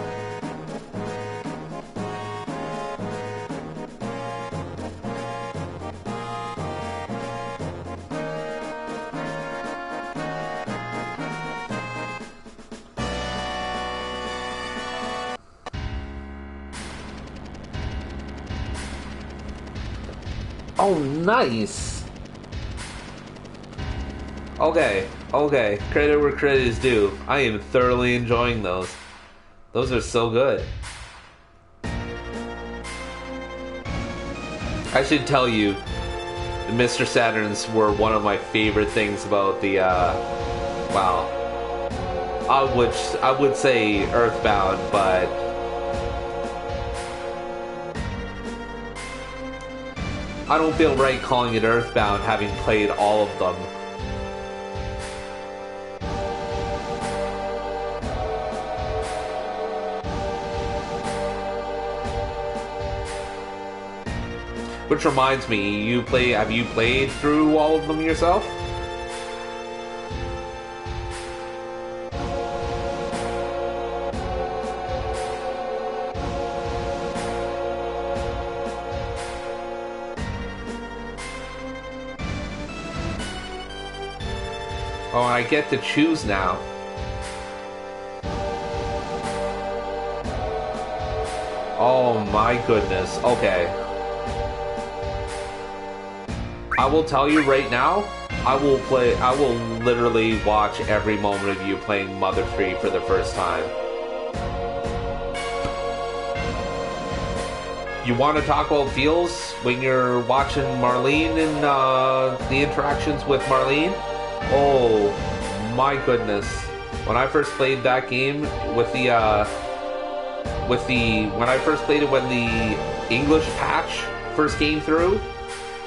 Oh, nice! Okay, credit where credit is due. I am thoroughly enjoying those. Those are so good. I should tell you, the Mr. Saturns were one of my favorite things about the, well, I would say Earthbound, but I don't feel right calling it Earthbound, having played all of them. Which reminds me, have you played through all of them yourself? Oh, I get to choose now. Oh my goodness. Okay. I will tell you right now, I will literally watch every moment of you playing Mother 3 for the first time. You want to talk about feels when you're watching Marlene and the interactions with Marlene? Oh my goodness. When I first played that game when I first played it when the English patch first came through,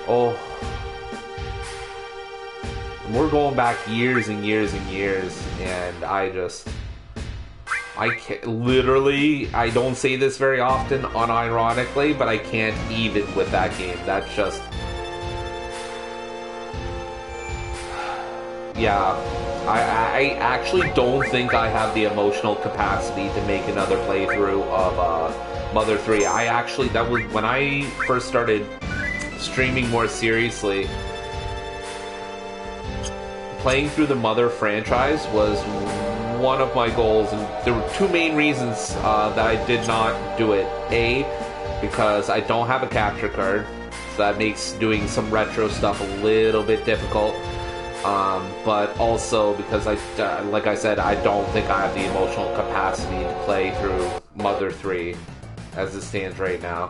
oh, we're going back years and years and years, and I can't, literally, I don't say this very often, unironically, but I can't even with that game. That's just, yeah, I actually don't think I have the emotional capacity to make another playthrough of Mother 3. That was when I first started streaming more seriously. Playing through the Mother franchise was one of my goals, and there were two main reasons that I did not do it. A, because I don't have a capture card, so that makes doing some retro stuff a little bit difficult. But also because like I said, I don't think I have the emotional capacity to play through Mother 3 as it stands right now.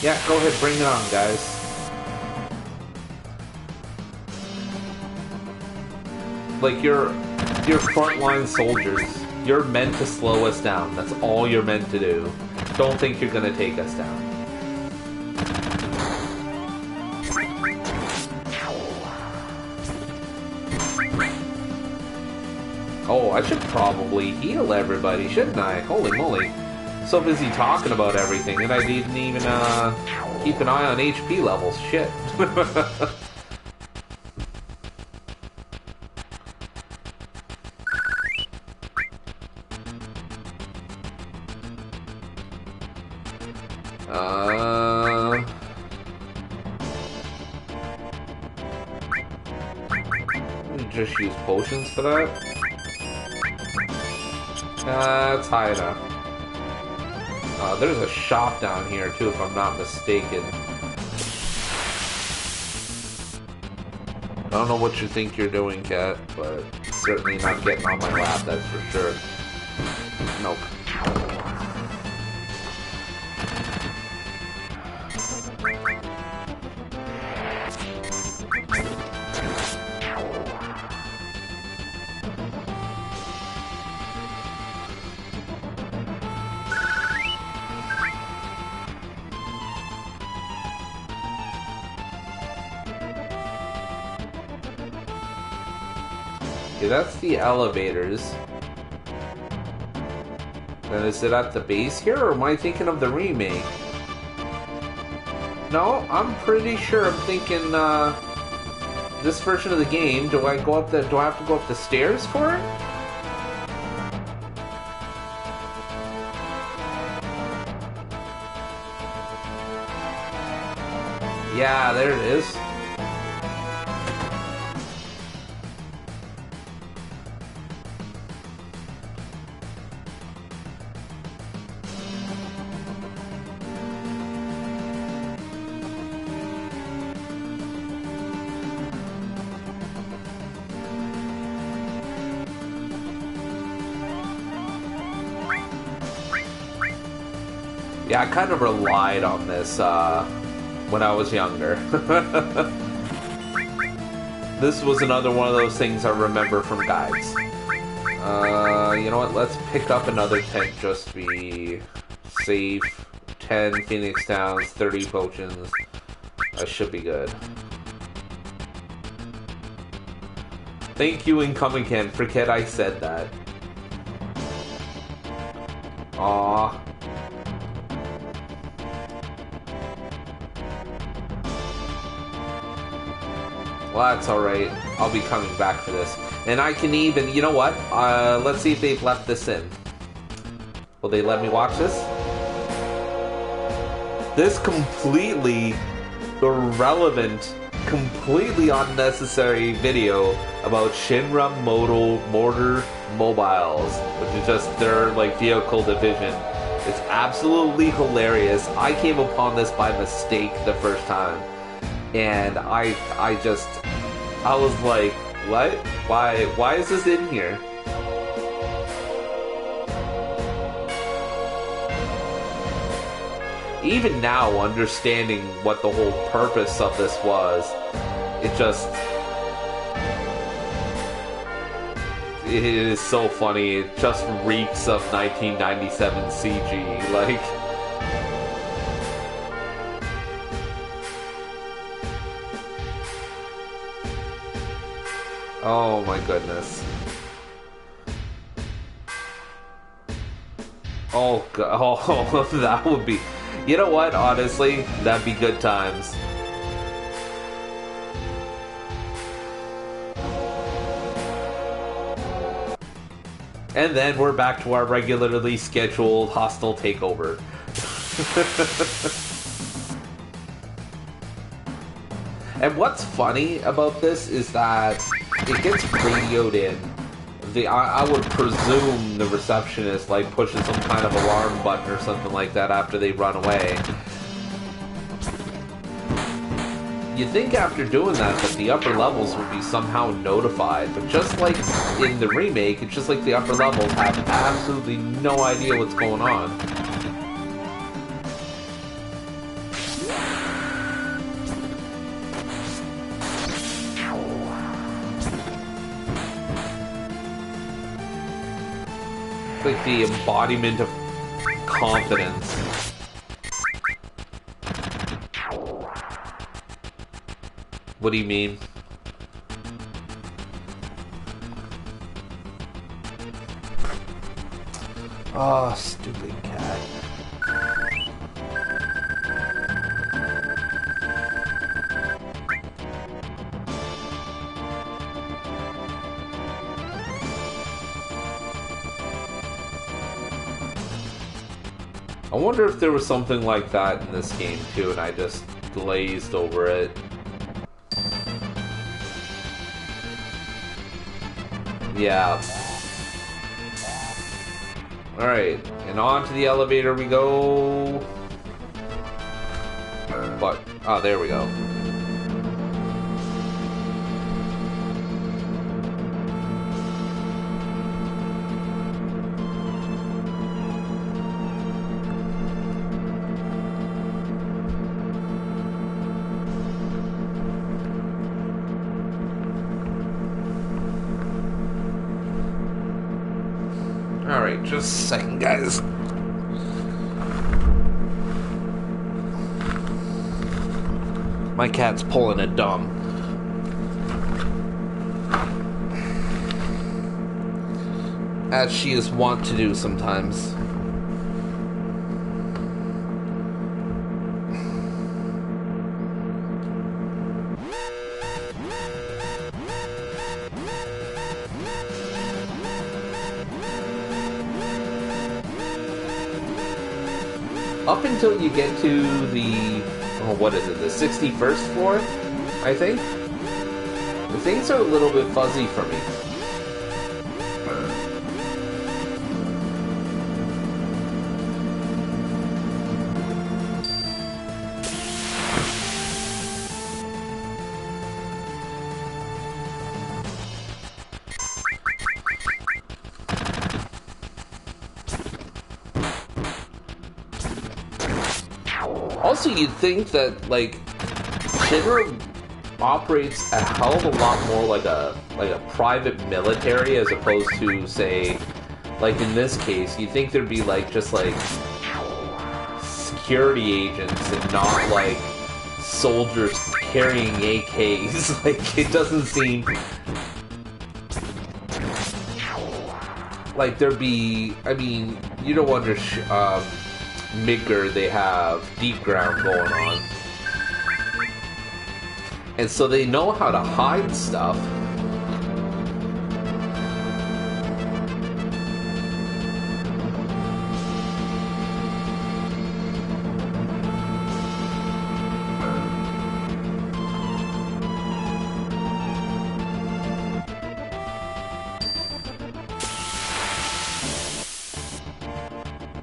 Yeah, go ahead, bring it on, guys. Like, you're frontline soldiers. You're meant to slow us down. That's all you're meant to do. Don't think you're gonna take us down. Oh, I should probably heal everybody, shouldn't I? Holy moly. So busy talking about everything, and I didn't even keep an eye on HP levels. Shit. Just use potions for that. That's high enough. There's a shop down here too, if I'm not mistaken. I don't know what you think you're doing, Cat, but certainly not getting on my lap, that's for sure. Nope. Okay, that's the elevators. And is it at the base here, or am I thinking of the remake? No, I'm pretty sure I'm thinking, this version of the game. Do I have to go up the stairs for it? Yeah, there it is. Yeah, I kind of relied on this when I was younger. This was another one of those things I remember from guides. You know what? Let's pick up another tent just to be safe. 10 Phoenix Downs, 30 potions. That should be good. Thank you, incoming Ken. Forget I said that. Aww. Well, that's alright. I'll be coming back for this. And I can even... You know what? Let's see if they've left this in. Will they let me watch this? This completely irrelevant, completely unnecessary video about Shinra Motor Mobiles, which is just their, like, vehicle division. It's absolutely hilarious. I came upon this by mistake the first time. And I was like, what? Why is this in here? Even now, understanding what the whole purpose of this was, it is so funny. It just reeks of 1997 CG, like... Oh my goodness. Oh god, oh, that would be... You know what, honestly, that'd be good times. And then we're back to our regularly scheduled hostile takeover. And what's funny about this is that it gets radioed in. I would presume the receptionist like pushes some kind of alarm button or something like that after they run away. You'd think after doing that the upper levels would be somehow notified, but just like in the remake, it's just like the upper levels have absolutely no idea what's going on. It's like the embodiment of confidence. What do you mean? Oh, stupid cat. I wonder if there was something like that in this game too, and I just glazed over it. Yeah. Alright, and on to the elevator we go. But, oh, there we go. Alright, just a second, guys. My cat's pulling a dumb. As she is wont to do sometimes. Up until you get to the, oh, what is it, the 61st floor, I think? The things are a little bit fuzzy for me. Also, you'd think that, like, Shinra operates a hell of a lot more like a private military as opposed to, say, like in this case, you'd think there'd be, like, just, like, security agents and not, like, soldiers carrying AKs. Like, it doesn't seem like there'd be, I mean, you don't wonder, Midgar, they have deep ground going on. And so they know how to hide stuff.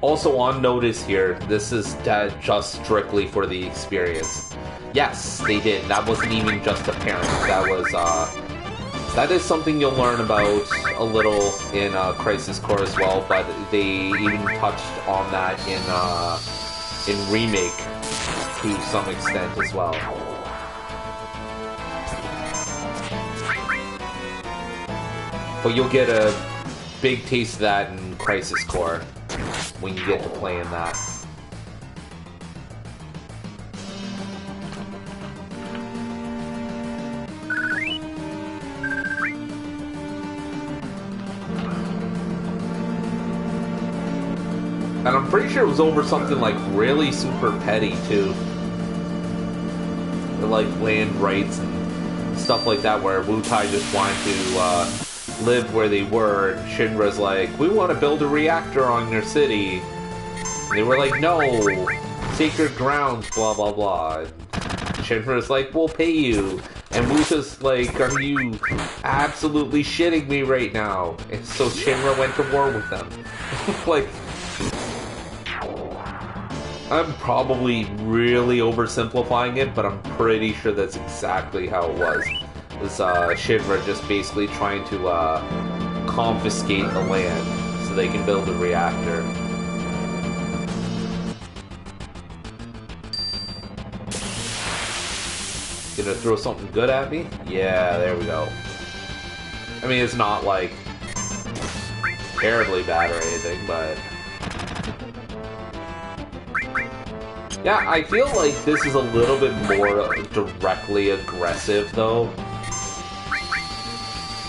Also on notice here, this is just strictly for the experience. Yes, they did. That wasn't even just apparent. That was, that is something you'll learn about a little in Crisis Core as well, but they even touched on that in Remake to some extent as well. But you'll get a big taste of that in Crisis Core when you get to playing that. And I'm pretty sure it was over something like really super petty too. Like land rights and stuff like that, where Wutai just wanted to live where they were, and Shinra's like, we want to build a reactor on your city. And they were like, no, sacred grounds, blah blah blah. And Shinra's like, we'll pay you And Muta's like, are you absolutely shitting me right now? And so Shinra went to war with them. Like, I'm probably really oversimplifying it, but I'm pretty sure that's exactly how it was. It was Shinra just basically trying to confiscate the land so they can build a reactor. Gonna throw something good at me? Yeah, there we go. I mean, it's not like terribly bad or anything, but yeah, I feel like this is a little bit more directly aggressive, though.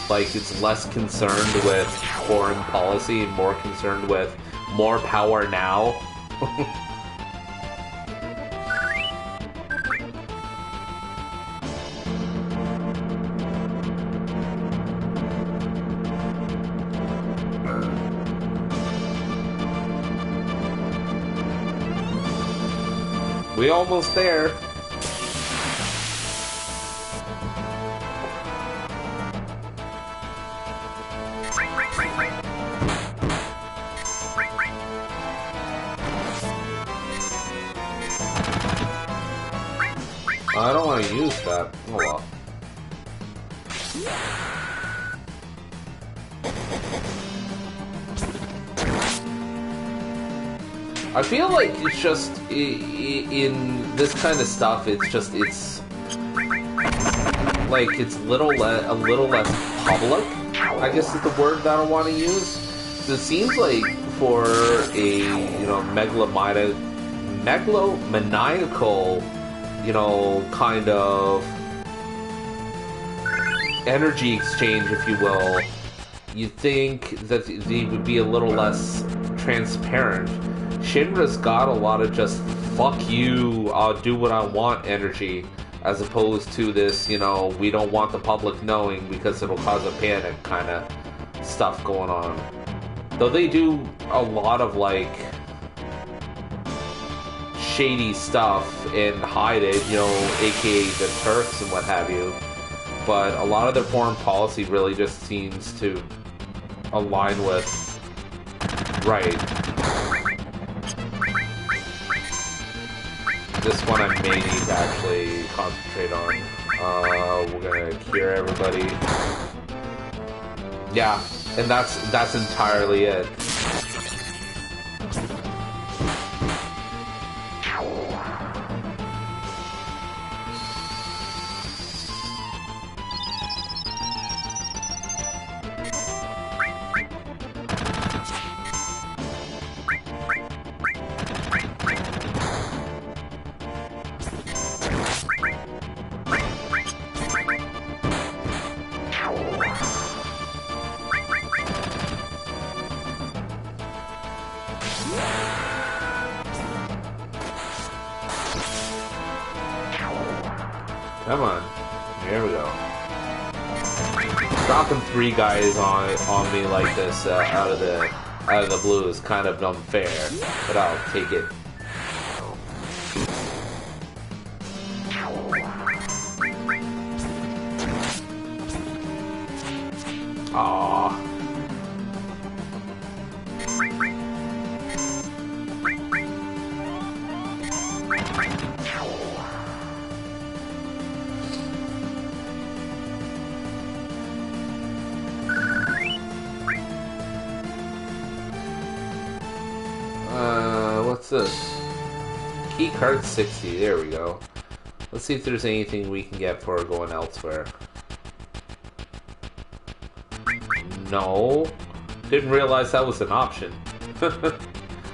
Like, it's less concerned with foreign policy and more concerned with more power now. We almost there. I don't want to use that. Oh well. I feel like it's just in this kind of stuff. It's like it's a little less public. I guess is the word that I want to use. So it seems like for a megalomaniacal kind of energy exchange, if you will, you'd think that they would be a little less transparent. Shinra's got a lot of just fuck you, I'll do what I want energy, as opposed to this, we don't want the public knowing because it'll cause a panic kind of stuff going on. Though they do a lot of like shady stuff and hide it, aka the Turks and what have you. But a lot of their foreign policy really just seems to align with right. This one I may need to actually concentrate on. We're gonna cure everybody. Yeah, and that's entirely it. Come on. Here we go. Dropping 3 guys on me like this out of the blue is kind of unfair, but I'll take it. Aww. What's this? Key card 60, there we go. Let's see if there's anything we can get for going elsewhere. No. Didn't realize that was an option.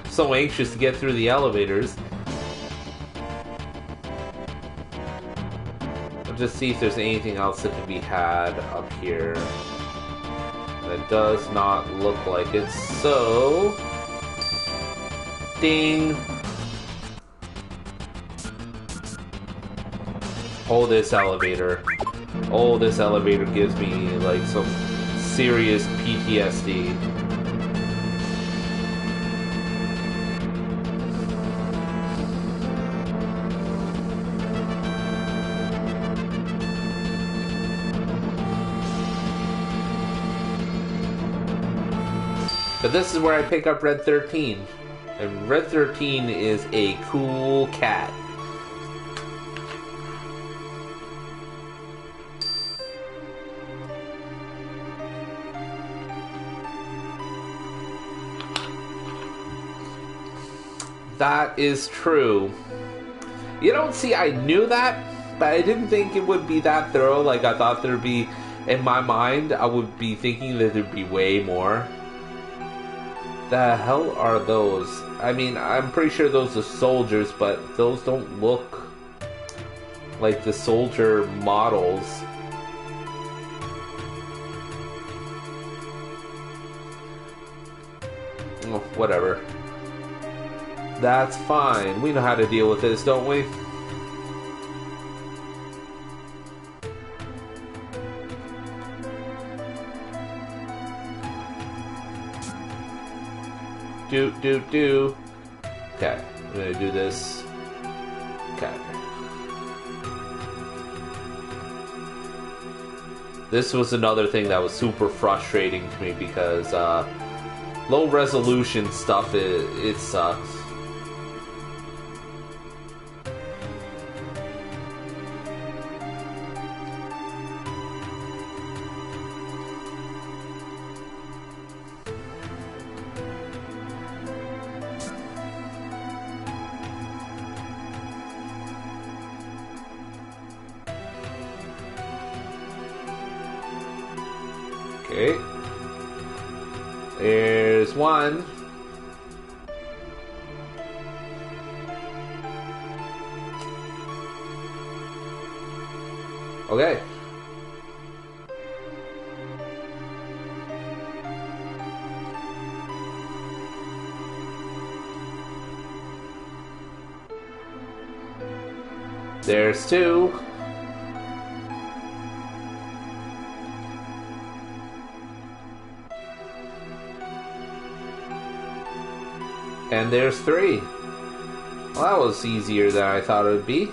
So anxious to get through the elevators. I'll just see if there's anything else that can be had up here. And it does not look like it, so... Ding! Oh, this elevator. Oh, this elevator gives me, like, some serious PTSD. But this is where I pick up Red 13. And Red 13 is a cool cat. That is true. You don't see, I knew that, but I didn't think it would be that thorough. Like, I thought there'd be, in my mind, I would be thinking that there'd be way more. The hell are those? I mean, I'm pretty sure those are soldiers, but those don't look like the soldier models. Oh, whatever. That's fine. We know how to deal with this, don't we? Do. Okay, I'm gonna do this. Okay. This was another thing that was super frustrating to me because low resolution stuff, it sucks. Okay. There's one. Okay. There's two. And there's three. Well, that was easier than I thought it would be.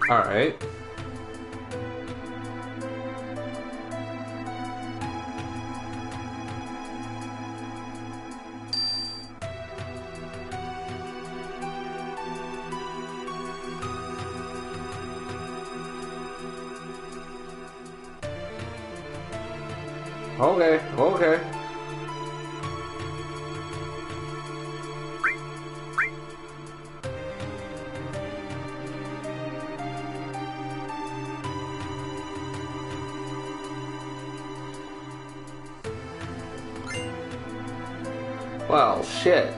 All right. Okay. Well, shit.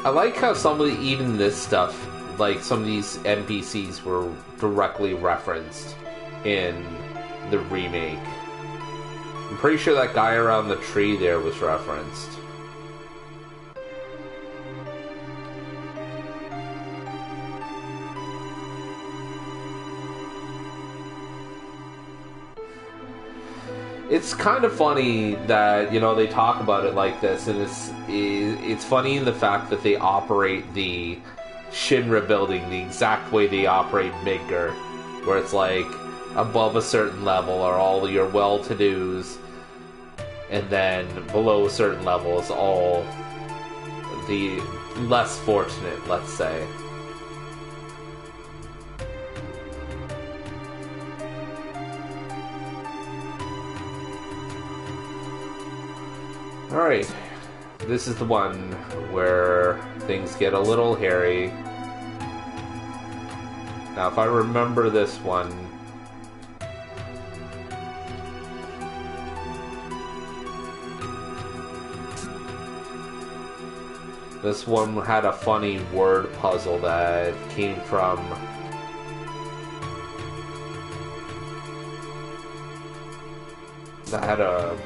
I like how even this stuff, like some of these NPCs were directly referenced in the remake. I'm pretty sure that guy around the tree there was referenced. It's kind of funny that, you know, they talk about it like this, and it's funny in the fact that they operate the Shinra building the exact way they operate Midgar, where it's like above a certain level are all your well-to-dos, and then below a certain level is all the less fortunate, let's say. Alright, this is the one where things get a little hairy. Now, if I remember this one... This one had a funny word puzzle that came from... that had a...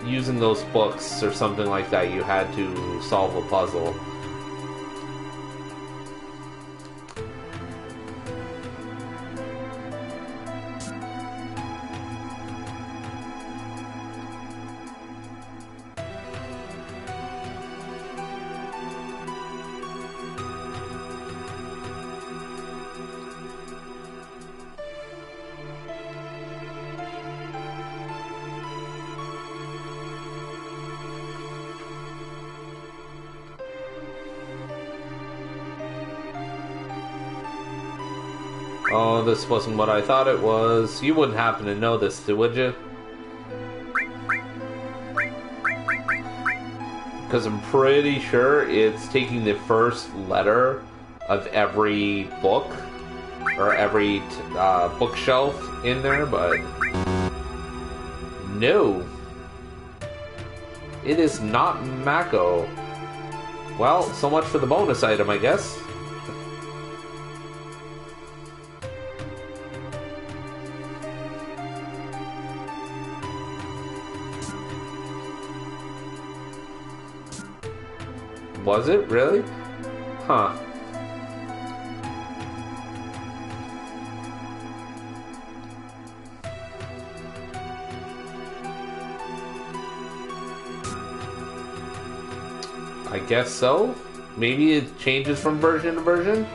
using those books or something like that, you had to solve a puzzle. Oh, this wasn't what I thought it was. You wouldn't happen to know this, would you? Because I'm pretty sure it's taking the first letter of every book, or every bookshelf in there, but no. It is not Mako. Well, so much for the bonus item, I guess. Was it? Really? Huh. I guess so. Maybe it changes from version to version?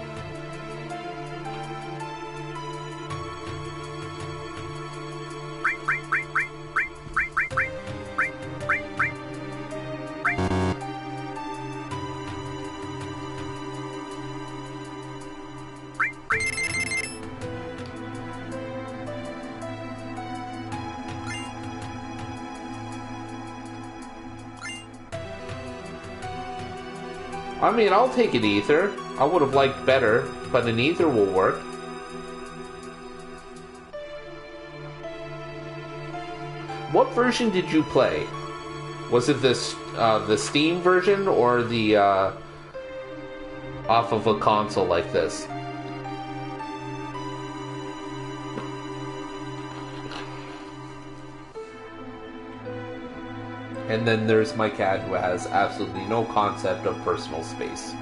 I mean, I'll take an ether. I would have liked better, but an ether will work. What version did you play? Was it this the Steam version or the off of a console like this? And then there's my cat who has absolutely no concept of personal space.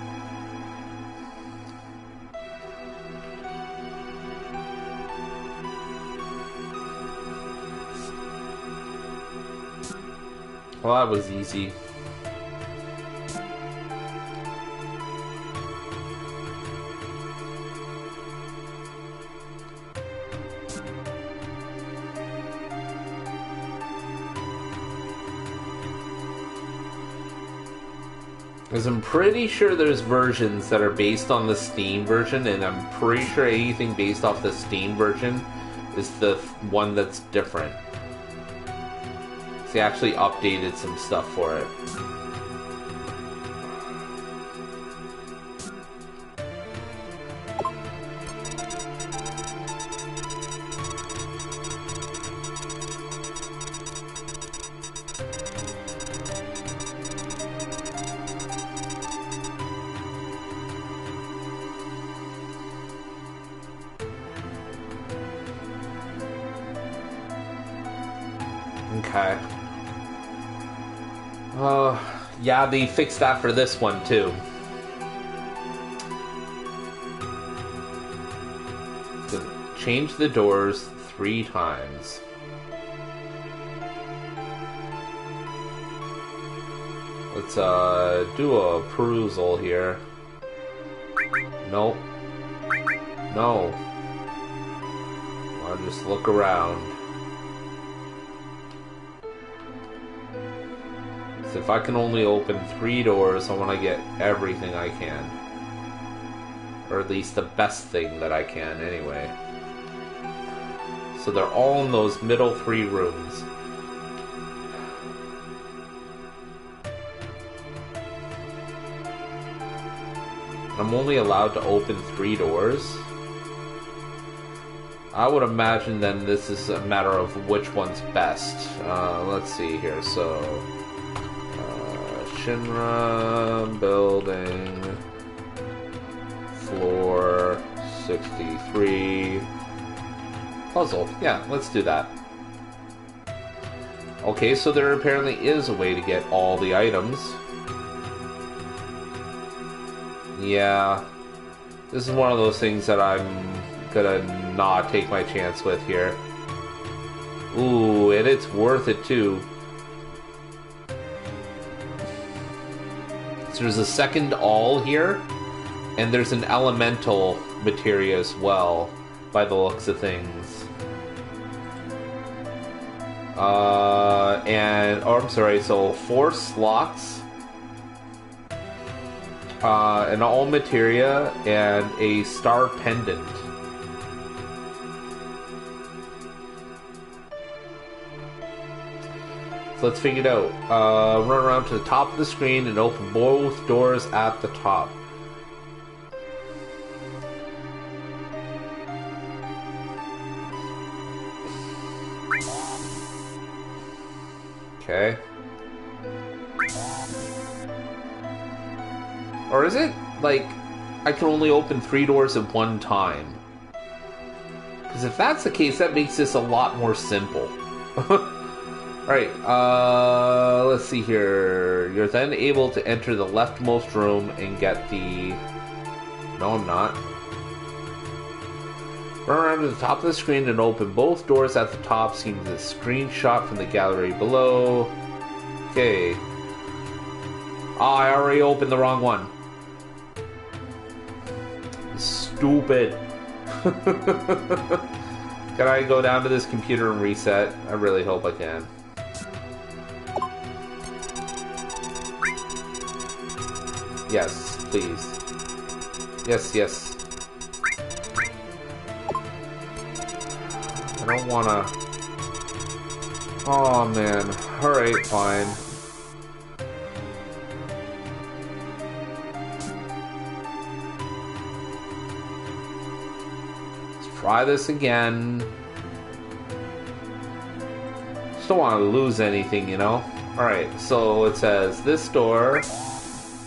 Well, that was easy. Because I'm pretty sure there's versions that are based on the Steam version, and I'm pretty sure anything based off the Steam version is the one that's different. They actually updated some stuff for it. Okay. Yeah, they fixed that for this one, too. So, change the doors 3 times. Let's, do a perusal here. Nope. No. I'll just look around. So if I can only open 3 doors, I want to get everything I can. Or at least the best thing that I can, anyway. So they're all in those middle 3 rooms. I'm only allowed to open 3 doors. I would imagine then this is a matter of which one's best. Let's see here, so... Shinra building floor 63 puzzle. Yeah, let's do that. Okay, so there apparently is a way to get all the items. Yeah, this is one of those things that I'm gonna not take my chance with here. Ooh, and it's worth it too. There's a second all here, and there's an elemental materia as well, by the looks of things. I'm sorry, so 4 slots, an all materia, and a star pendant. So let's figure it out. Run around to the top of the screen and open both doors at the top. Okay. Or is it, like, I can only open 3 doors at one time? Because if that's the case, that makes this a lot more simple. Alright, let's see here. You're then able to enter the leftmost room and get the... No, I'm not. Run around to the top of the screen and open both doors at the top, seeing the screenshot from the gallery below. Okay. Oh, I already opened the wrong one. Stupid. Can I go down to this computer and reset? I really hope I can. Yes, please. Yes, yes. I don't wanna... Oh, man. Alright, fine. Try this again. Just don't want to lose anything, you know? Alright, so it says this door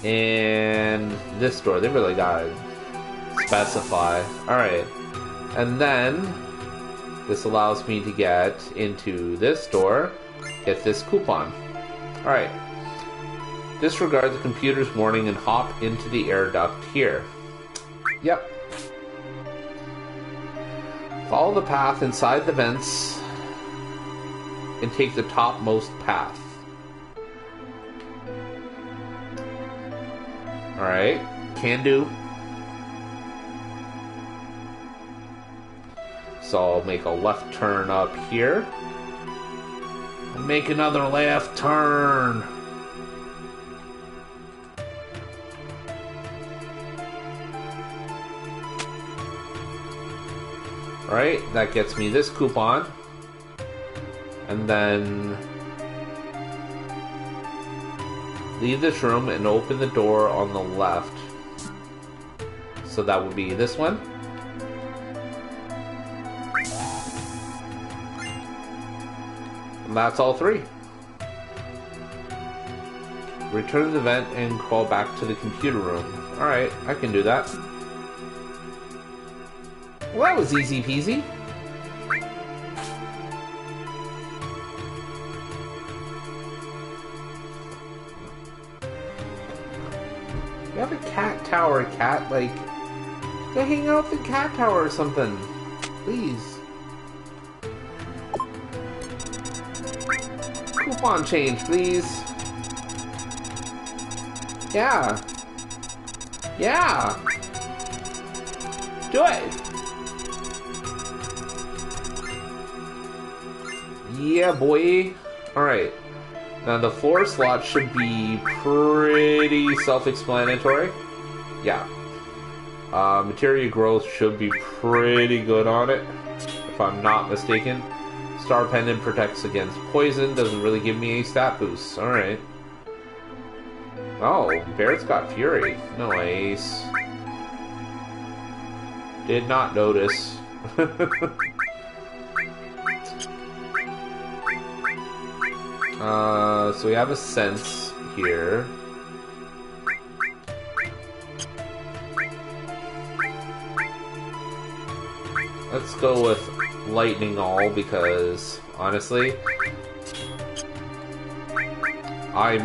and this door. They really gotta specify. Alright. And then this allows me to get into this door, get this coupon. Alright. Disregard the computer's warning and hop into the air duct here. Yep. Follow the path inside the vents and take the topmost path. Alright, can do. So I'll make a left turn up here. Make another left turn. Alright, that gets me this coupon. And then leave this room and open the door on the left. So that would be this one. And that's all 3. Return to the vent and crawl back to the computer room. Alright, I can do that. Well, that was easy peasy. You have a cat tower, cat. Like, go hang out at the cat tower or something. Please. Coupon change, please. Yeah. Yeah. Do it. Yeah, boy. Alright. Now the floor slot should be pretty self-explanatory. Yeah. Materia growth should be pretty good on it, if I'm not mistaken. Star Pendant protects against poison, doesn't really give me any stat boosts. Alright. Oh, Barrett's got Fury. Nice. Did not notice. So we have a sense here. Let's go with lightning all because, honestly, I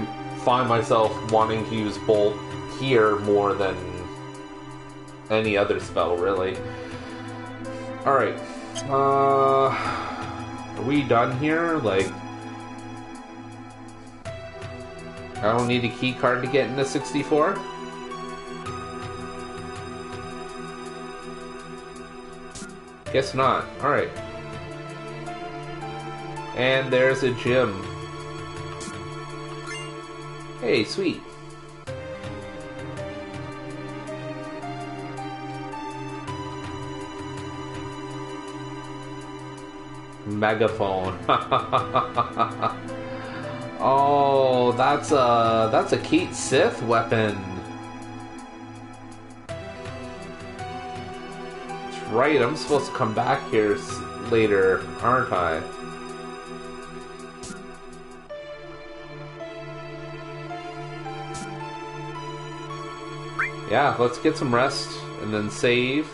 find myself wanting to use bolt here more than any other spell, really. Alright. Are we done here? Like, I don't need a key card to get into 64? Guess not. Alright. And there's a gym. Hey, sweet. Megaphone. Oh, that's a Kate Sith weapon. That's right. I'm supposed to come back here later, aren't I? Yeah, let's get some rest and then save.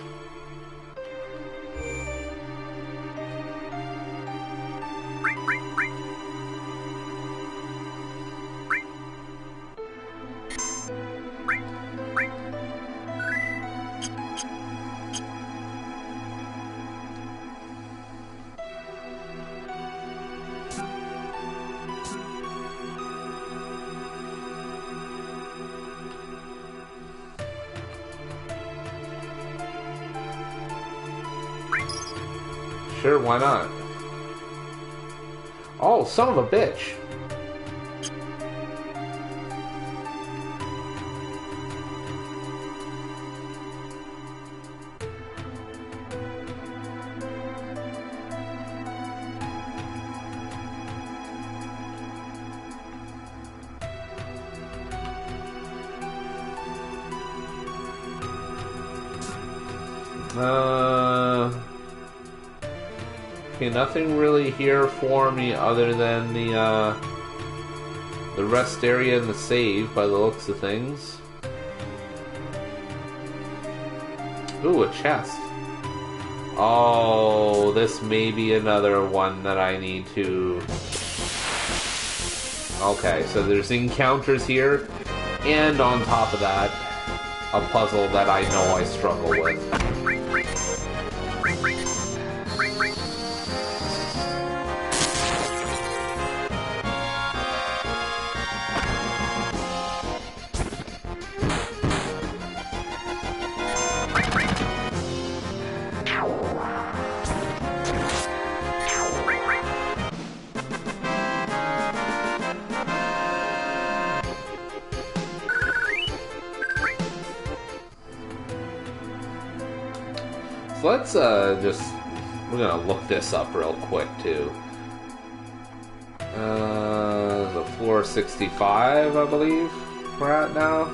Sure, why not? Oh, son of a bitch. Okay, nothing really here for me other than the rest area and the save by the looks of things. Ooh, a chest. Oh, this may be another one that I need to... Okay, so there's encounters here, and on top of that, a puzzle that I know I struggle with. Let's we're gonna look this up real quick too. The floor 65, I believe we're at now.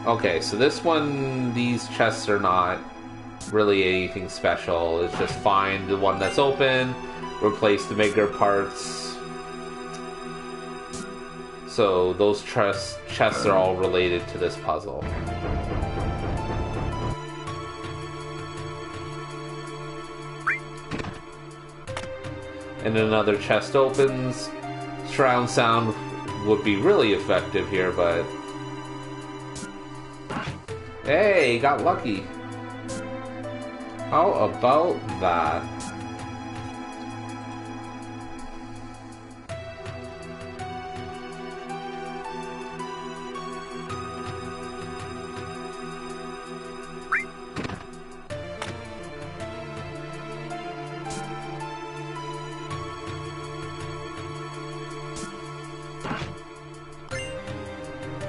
Okay, so this one, these chests are not really anything special. It's just find the one that's open, replace the Midgar parts. So those chests are all related to this puzzle. And another chest opens. Surround sound would be really effective here, but... Hey, got lucky. How about that?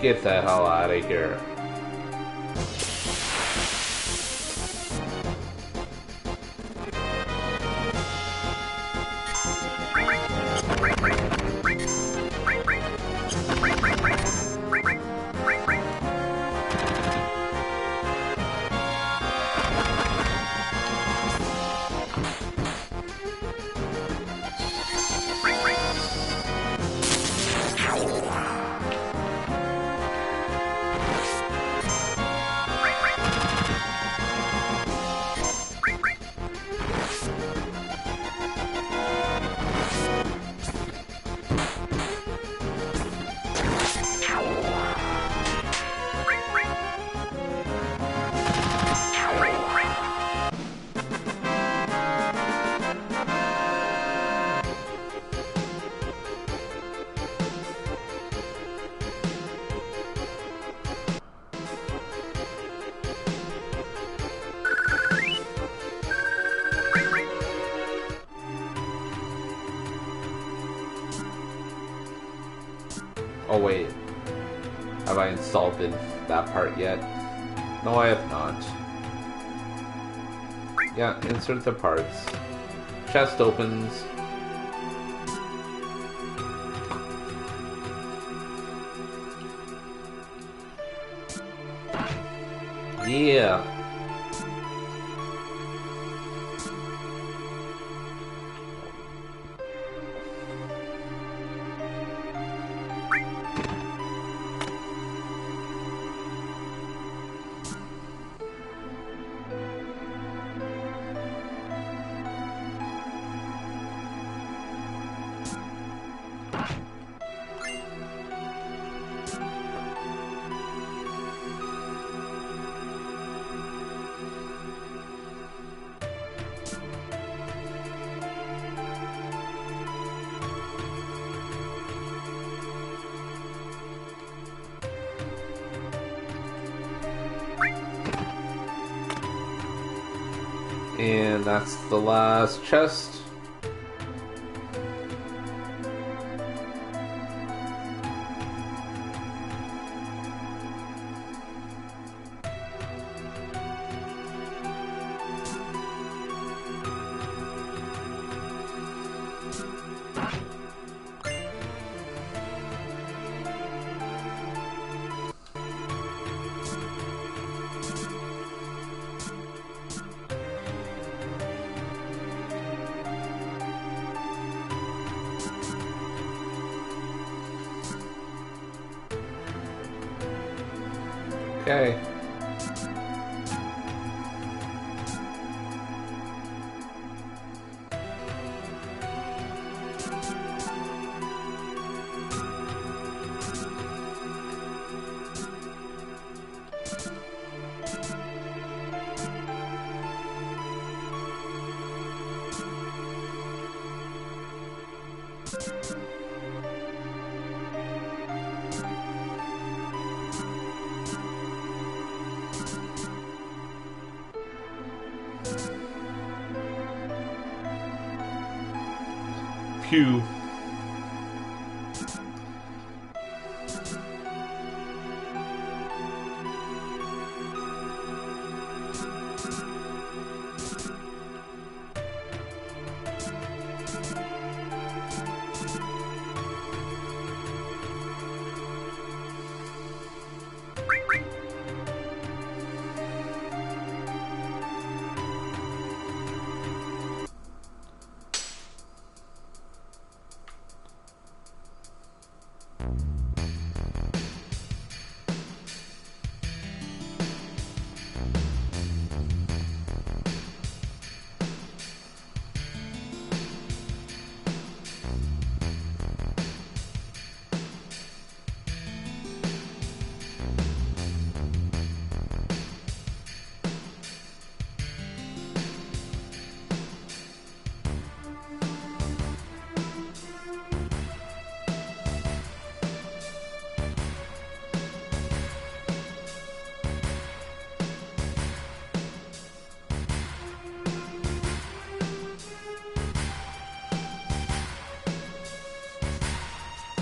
Get the hell out of here. I installed that part yet. No, I have not. Yeah, insert the parts. Chest opens. Yeah. And that's the last chest. Okay. Phew.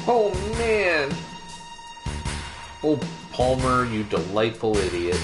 Oh man! Oh, Palmer, you delightful idiot.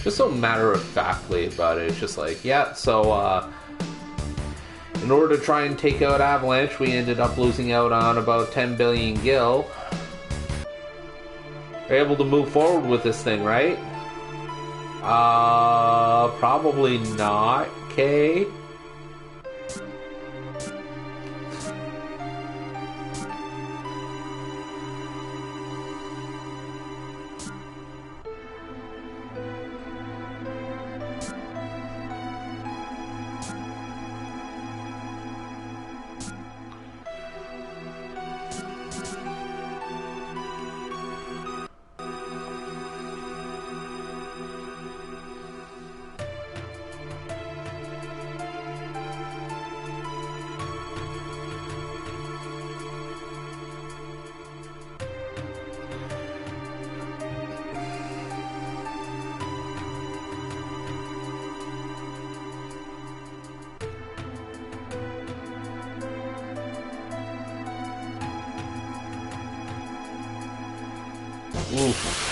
Just so matter-of-factly about it. It's just like, yeah, so, in order to try and take out Avalanche, we ended up losing out on about 10 billion gil. We're able to move forward with this thing, right? Probably not, okay. Oof.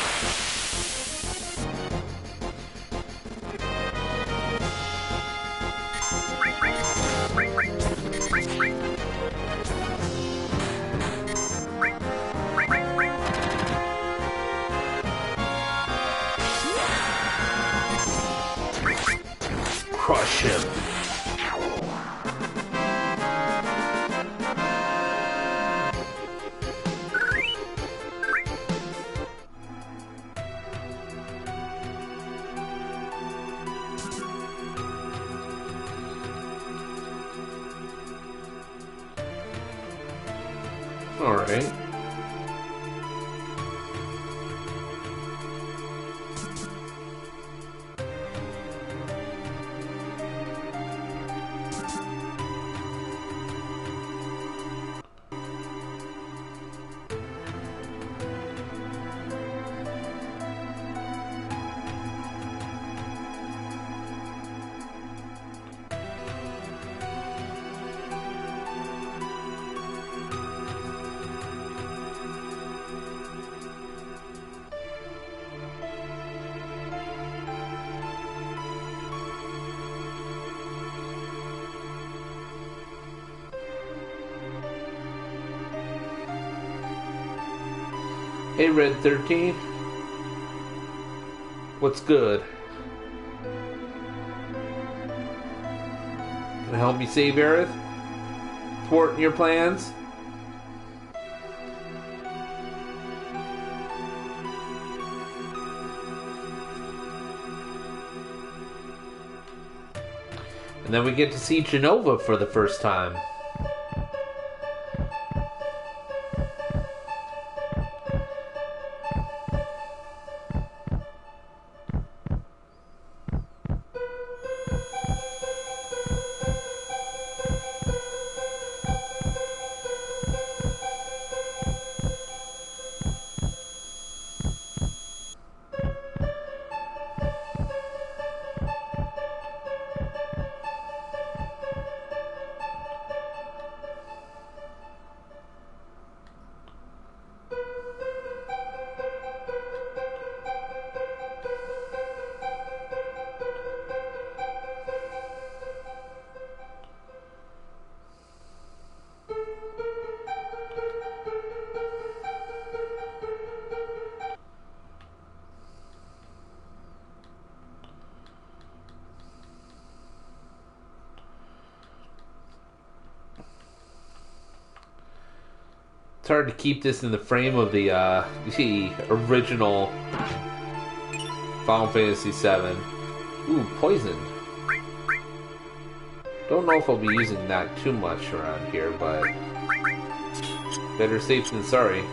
Crush him. All right. Hey, Red 13. What's good? Can I help you save Aerith? Thwarting your plans? And then we get to see Genova for the first time. It's hard to keep this in the frame of the original Final Fantasy VII. Ooh, poisoned. Don't know if I'll be using that too much around here, but better safe than sorry.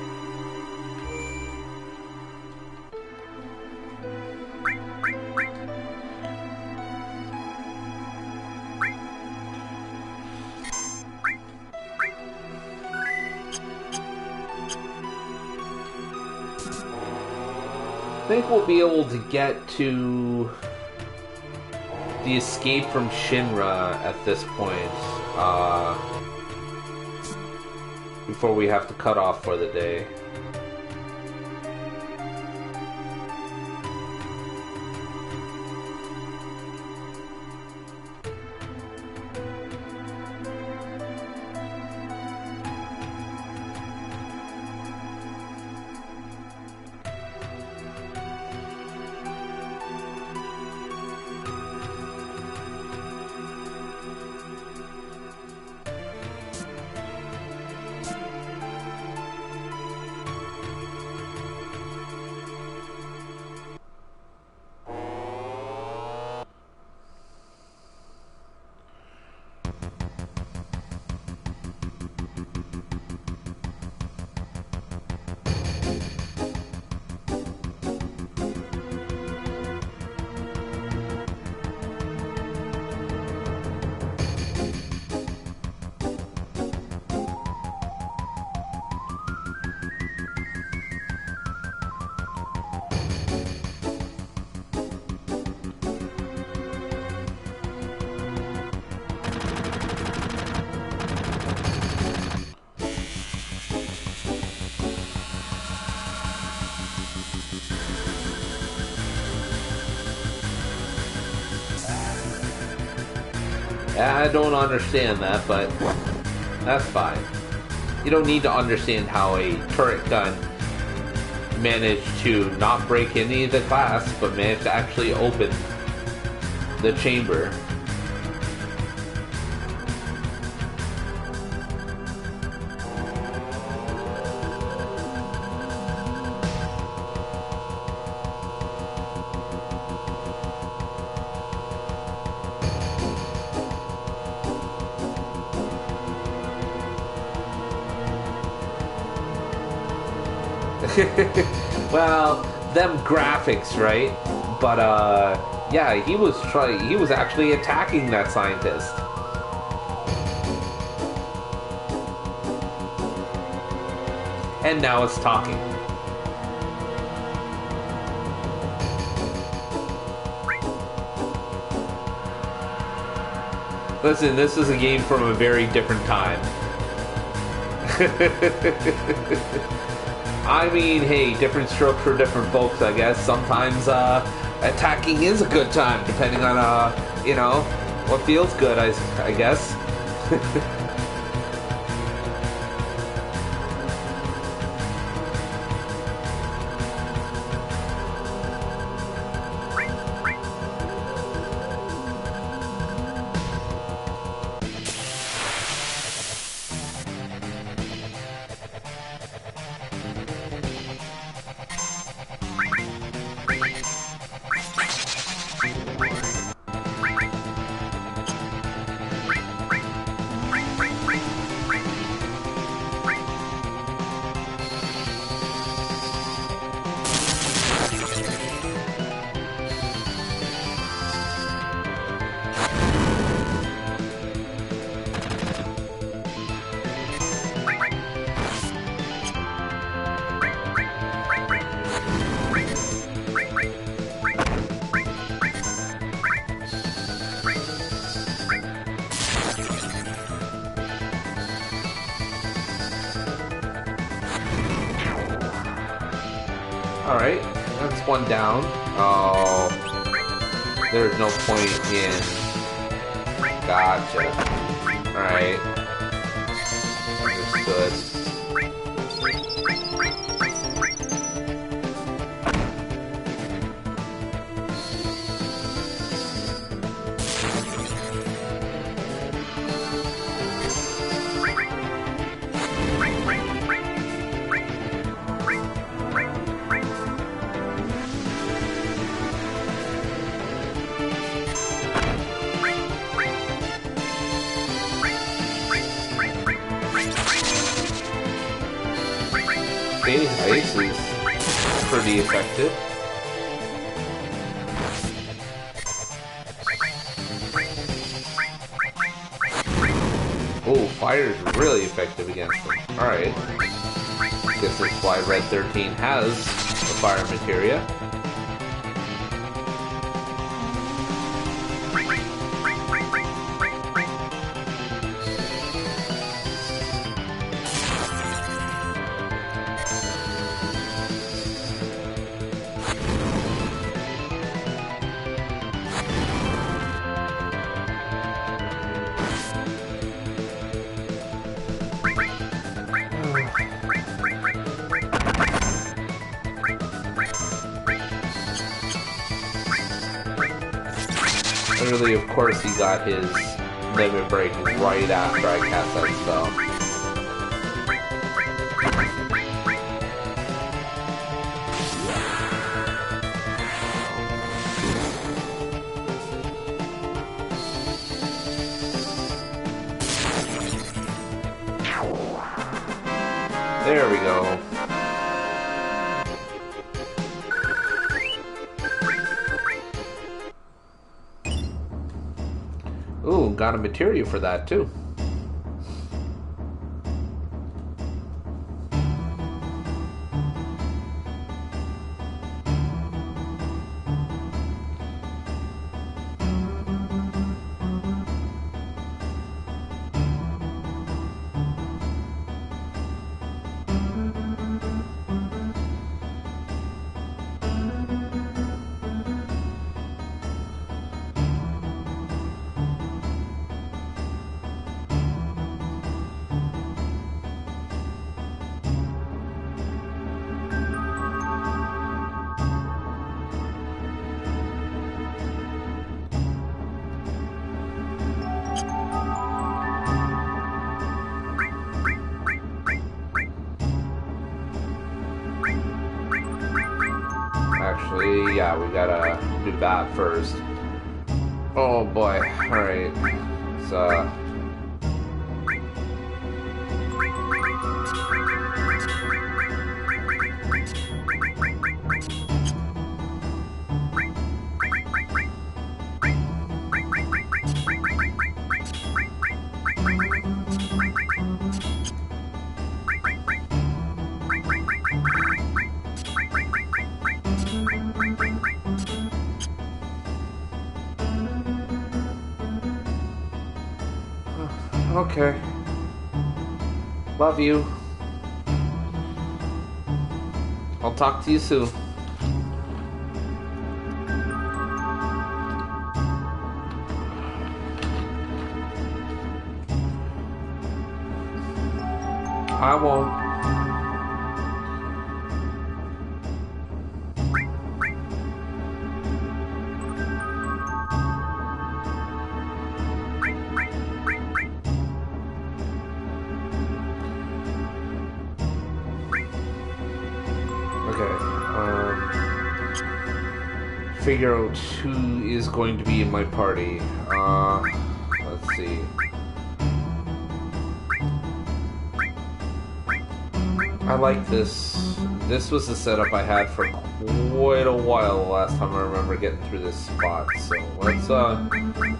I think we'll be able to get to the escape from Shinra at this point, before we have to cut off for the day. I don't understand that, but that's fine. You don't need to understand how a turret gun managed to not break any of the glass, but managed to actually open the chamber. Well, them graphics, right? But yeah, he was actually attacking that scientist. And now it's talking. Listen, this is a game from a very different time. I mean, hey, different strokes for different folks, I guess. Sometimes attacking is a good time, depending on, you know, what feels good, I guess. Alright, that's one down. Oh, there's no point in... Gotcha. Alright. Understood. Ice is pretty effective. Oh, fire is really effective against them. Alright. Guess that's why Red 13 has the fire materia. Literally, of course, he got his limit break right after I cast that spell. There we go. Ooh, got a materia for that too. yeah, we gotta do that first. Oh boy, alright. So okay. Love you. I'll talk to you soon. I won't. Figure out who is going to be in my party. Let's see. I like this. This was the setup I had for quite a while the last time I remember getting through this spot. So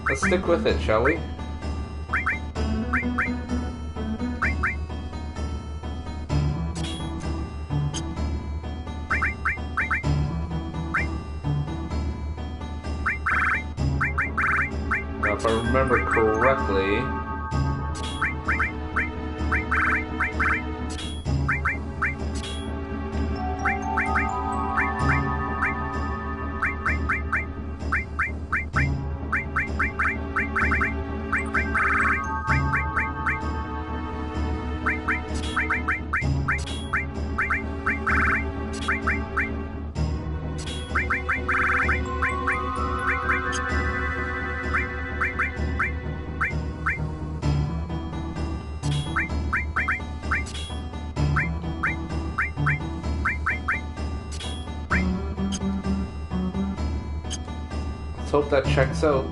let's stick with it, shall we? If I remember correctly, let's hope that checks out.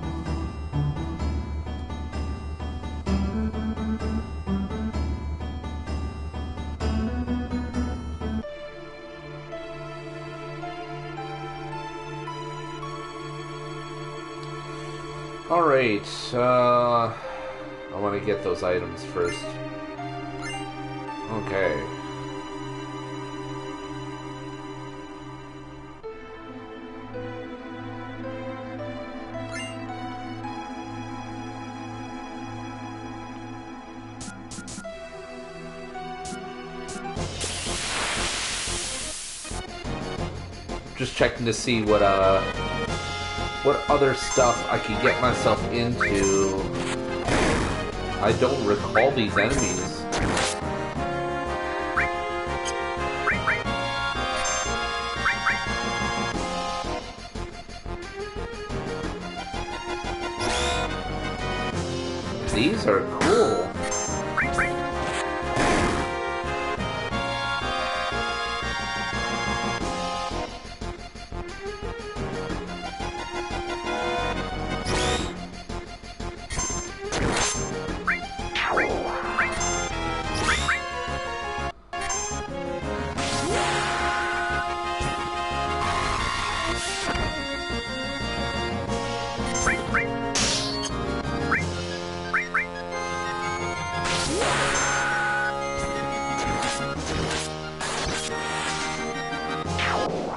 Alright, I want to get those items first. Okay. Just checking to see what other stuff I could get myself into. I don't recall these enemies. These are cool.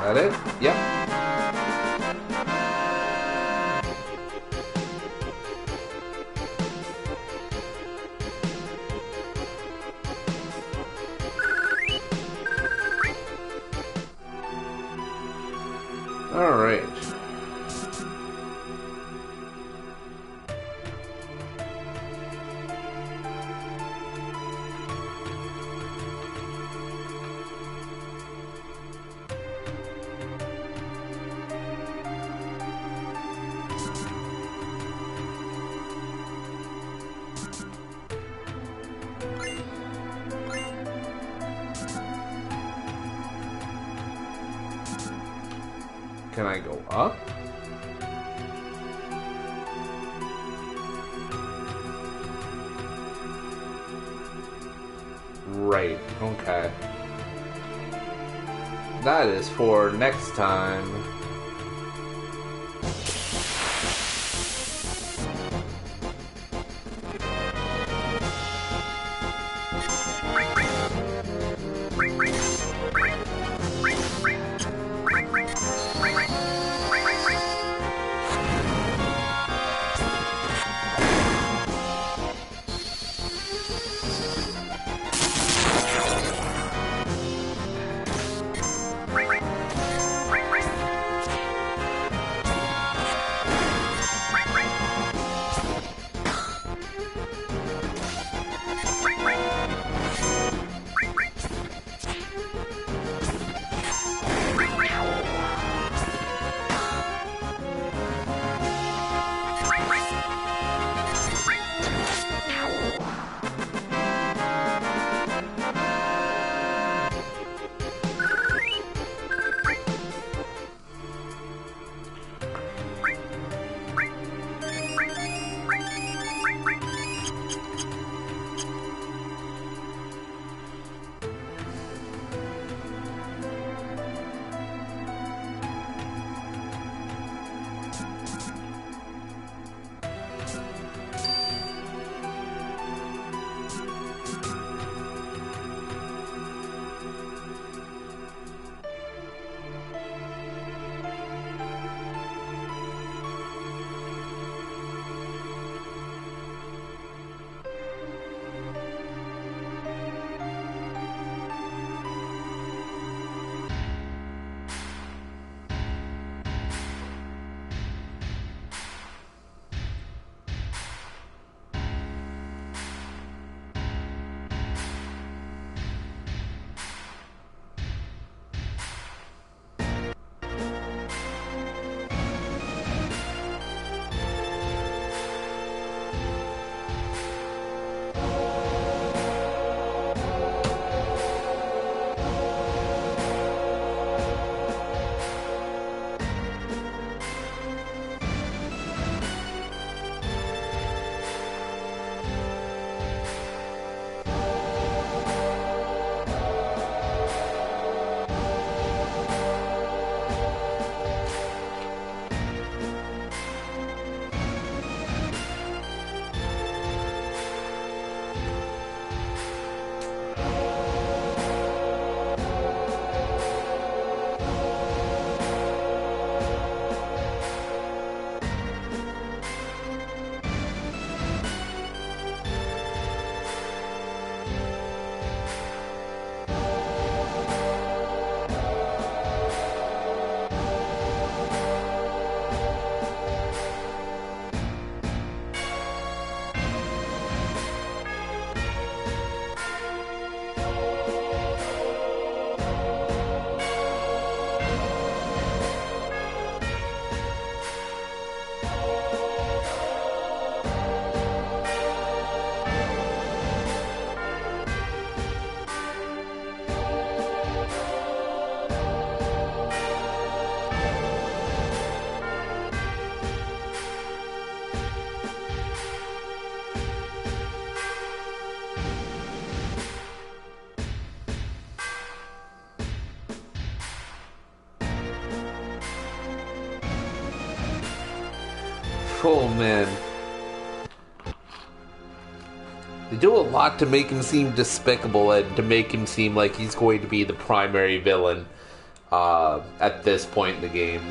That it? Yep. All right. Can I go up? Right, okay. That is for next time. Oh man. They do a lot to make him seem despicable and to make him seem like he's going to be the primary villain at this point in the game.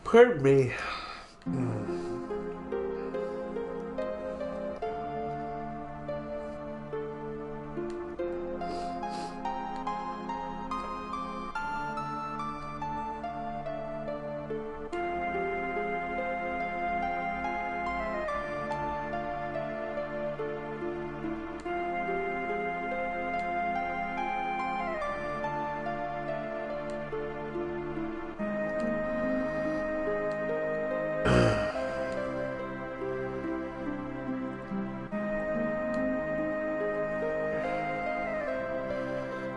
Pardon me.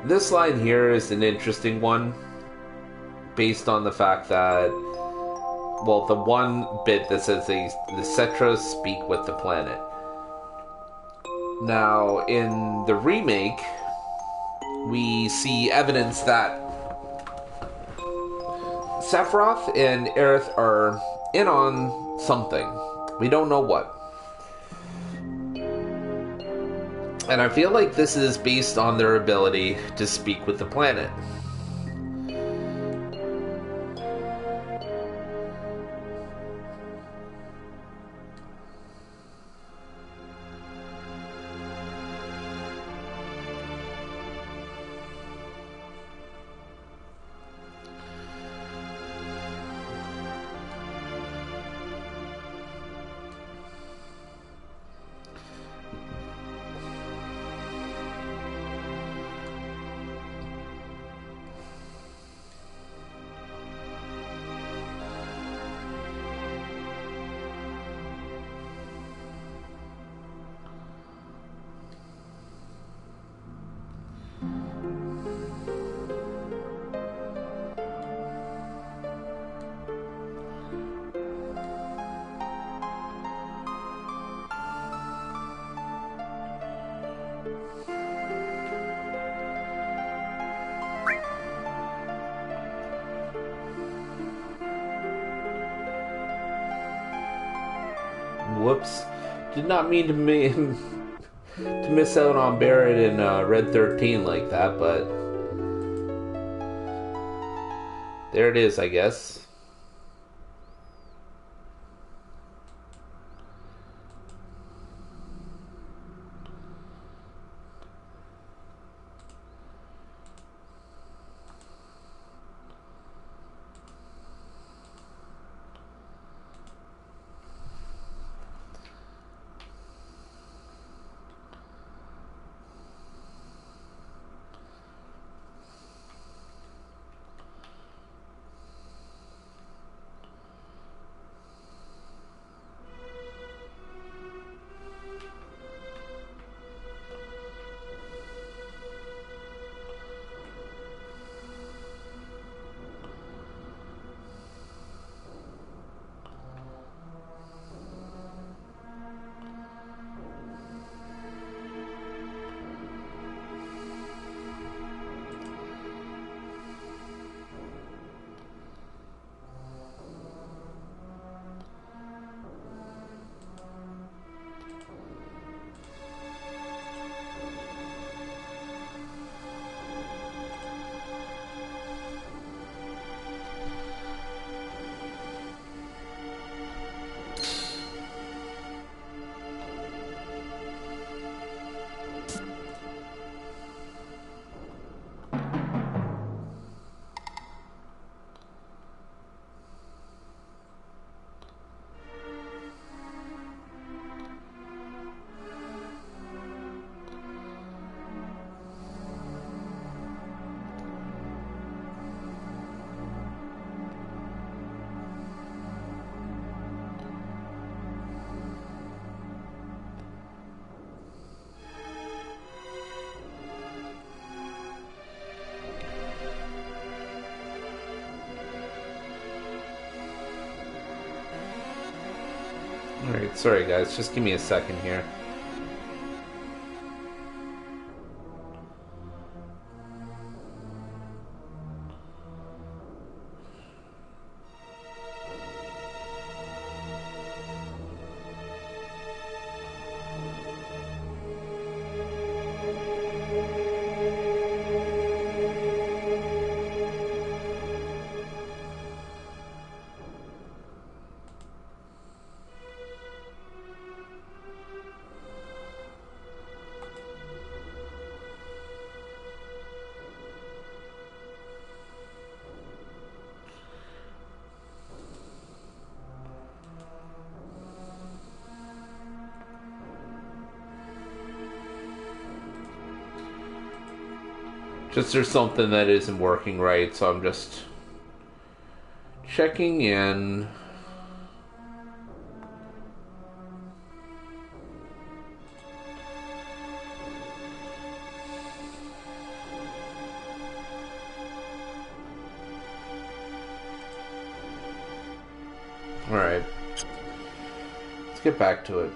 This line here is an interesting one, based on the fact that, well, the one bit that says the Cetras speak with the planet. Now, in the remake, we see evidence that Sephiroth and Aerith are in on something. We don't know what. And I feel like this is based on their ability to speak with the planet. Whoops. Did not mean to miss out on Barret in Red 13 like that, but there it is, I guess. Alright, sorry guys, just give me a second here. Just there's something that isn't working right, so I'm just checking in. Alright. Let's get back to it.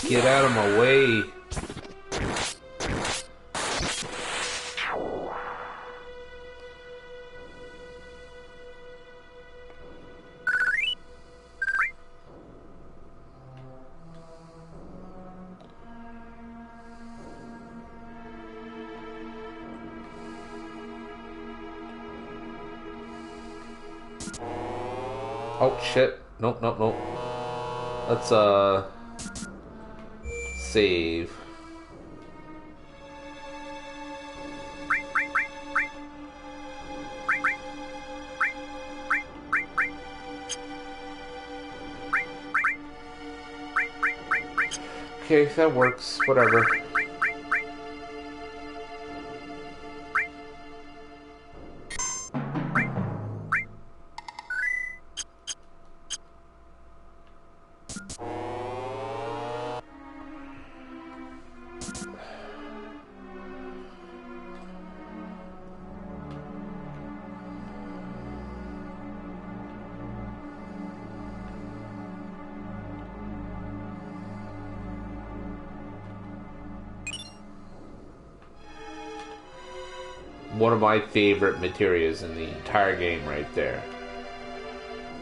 Get out of my way. Oh shit. Nope, nope, nope. Let's save. Okay, that works. Whatever. One of my favorite materials in the entire game right there.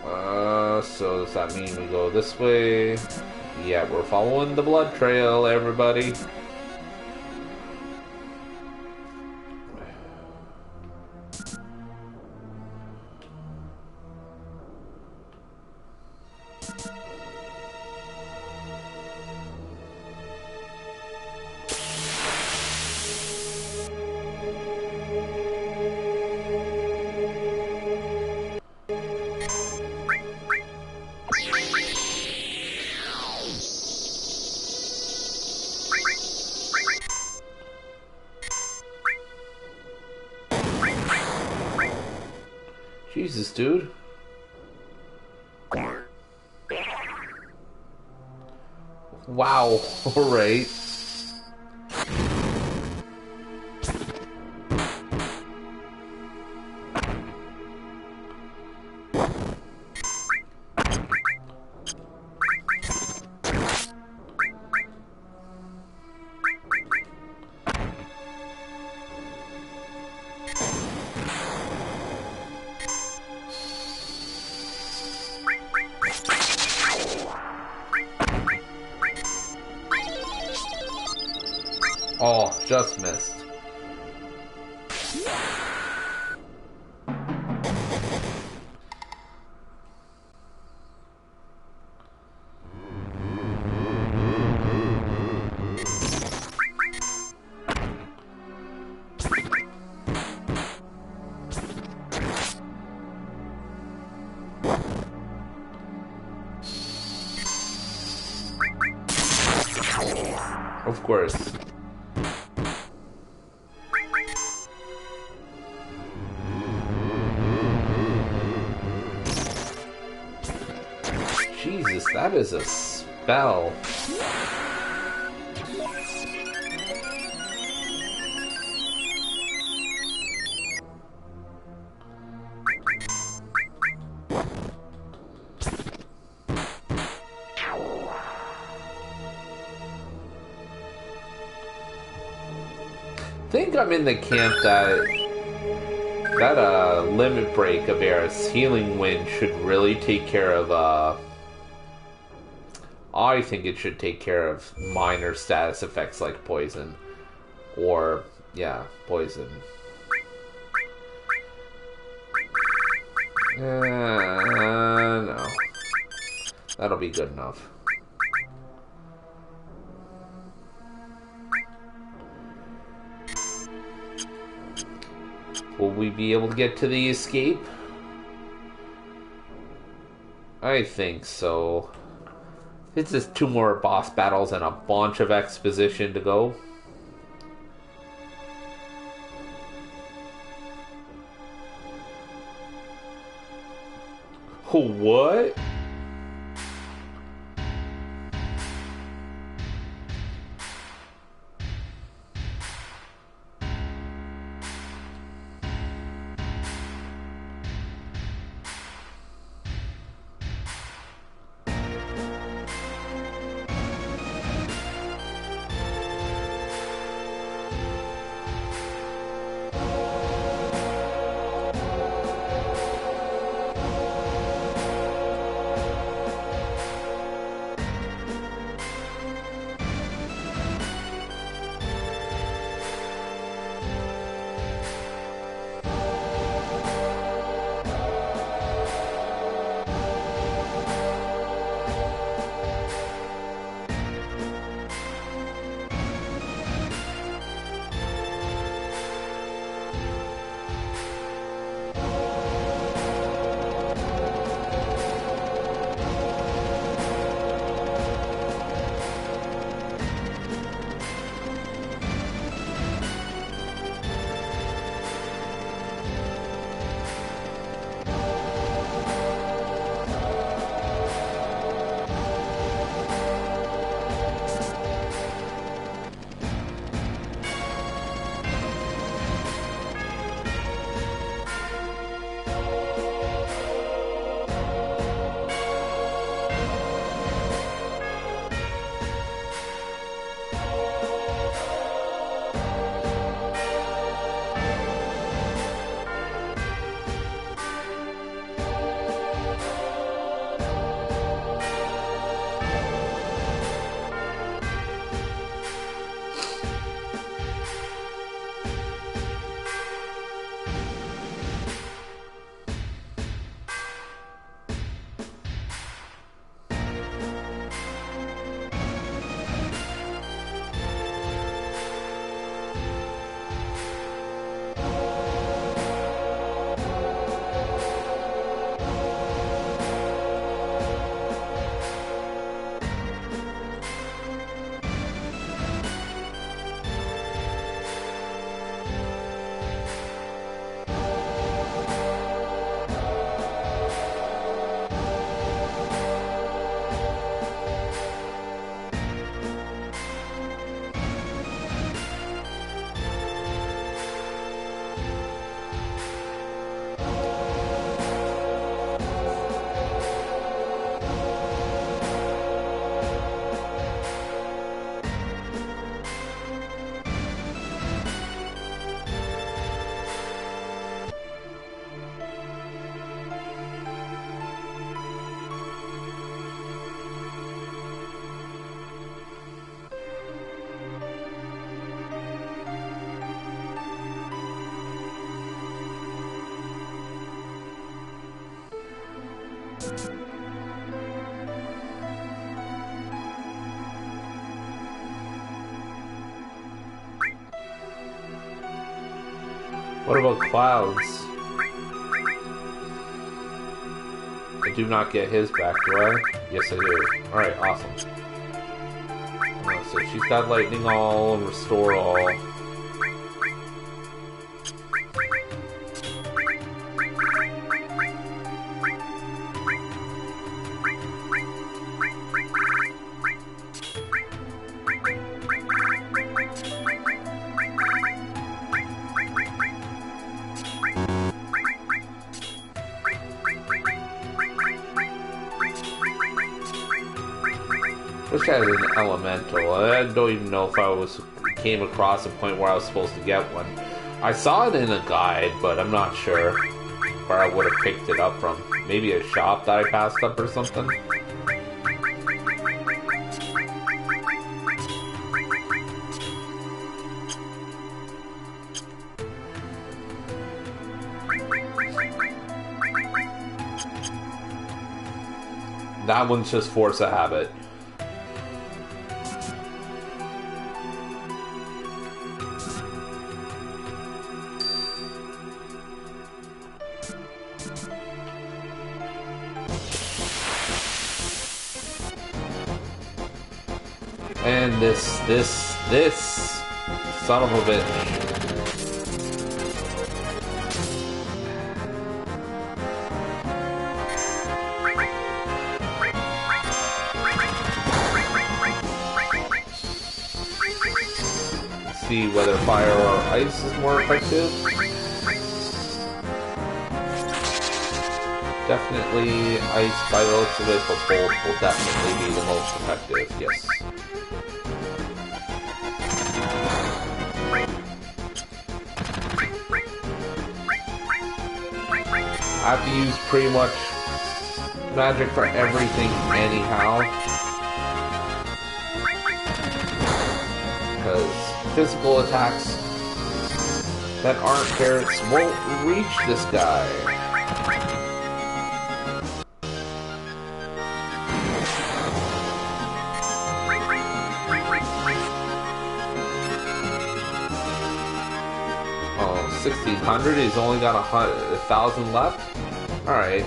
So does that mean we go this way? Yeah, we're following the blood trail, everybody. Jesus, dude. Wow. Alright. Oh, just missed. Of course. Jesus, that is a spell. I'm in the camp that limit break of Aerith's healing wind should really take care of, I think it should take care of minor status effects like poison. Or, yeah, poison. No. That'll be good enough. Will we be able to get to the escape? I think so. It's just 2 more boss battles and a bunch of exposition to go. What? What about Clouds? I do not get his back, do I? Yes, I do. Alright, awesome. So she's got Lightning All and Restore All. Wish I had an elemental. I don't even know if I was came across a point where I was supposed to get one. I saw it in a guide, but I'm not sure where I would have picked it up from. Maybe a shop that I passed up or something. That one's just force of habit. And this son of a bitch. See whether fire or ice is more effective. Definitely ice by the looks of it, but both will definitely be the most effective, yes. I have to use pretty much magic for everything anyhow. Because physical attacks that aren't carrots won't reach this guy. Oh, 1600, he's only got 1,000 left? Alright.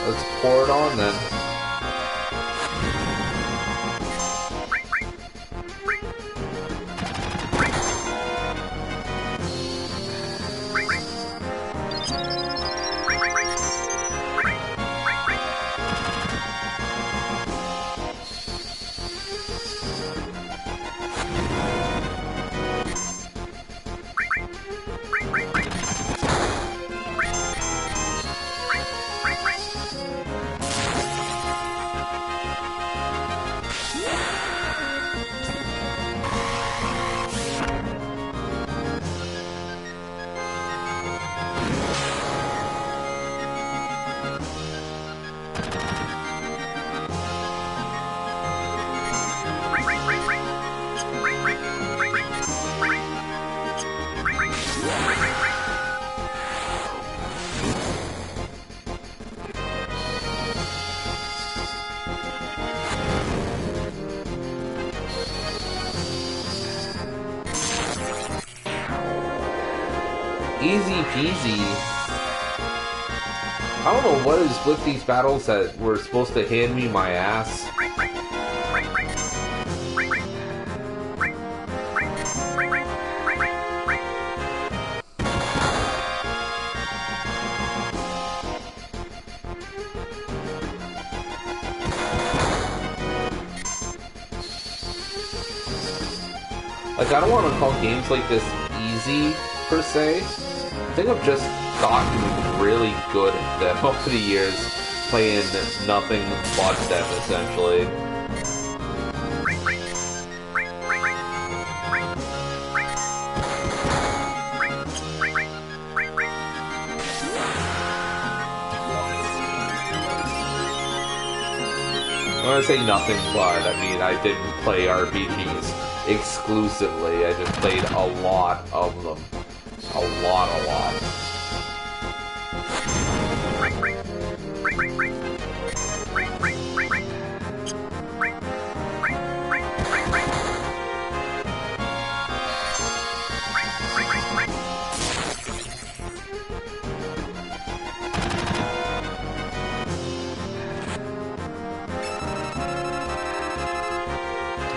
Let's pour it on then. Easy peasy. I don't know what is with these battles that were supposed to hand me my ass. Like, I don't want to call games like this easy, per se. I think I've just gotten really good at them over the years, playing nothing but them, essentially. When I say nothing but, I mean I didn't play RPGs exclusively. I just played a lot of them. A lot.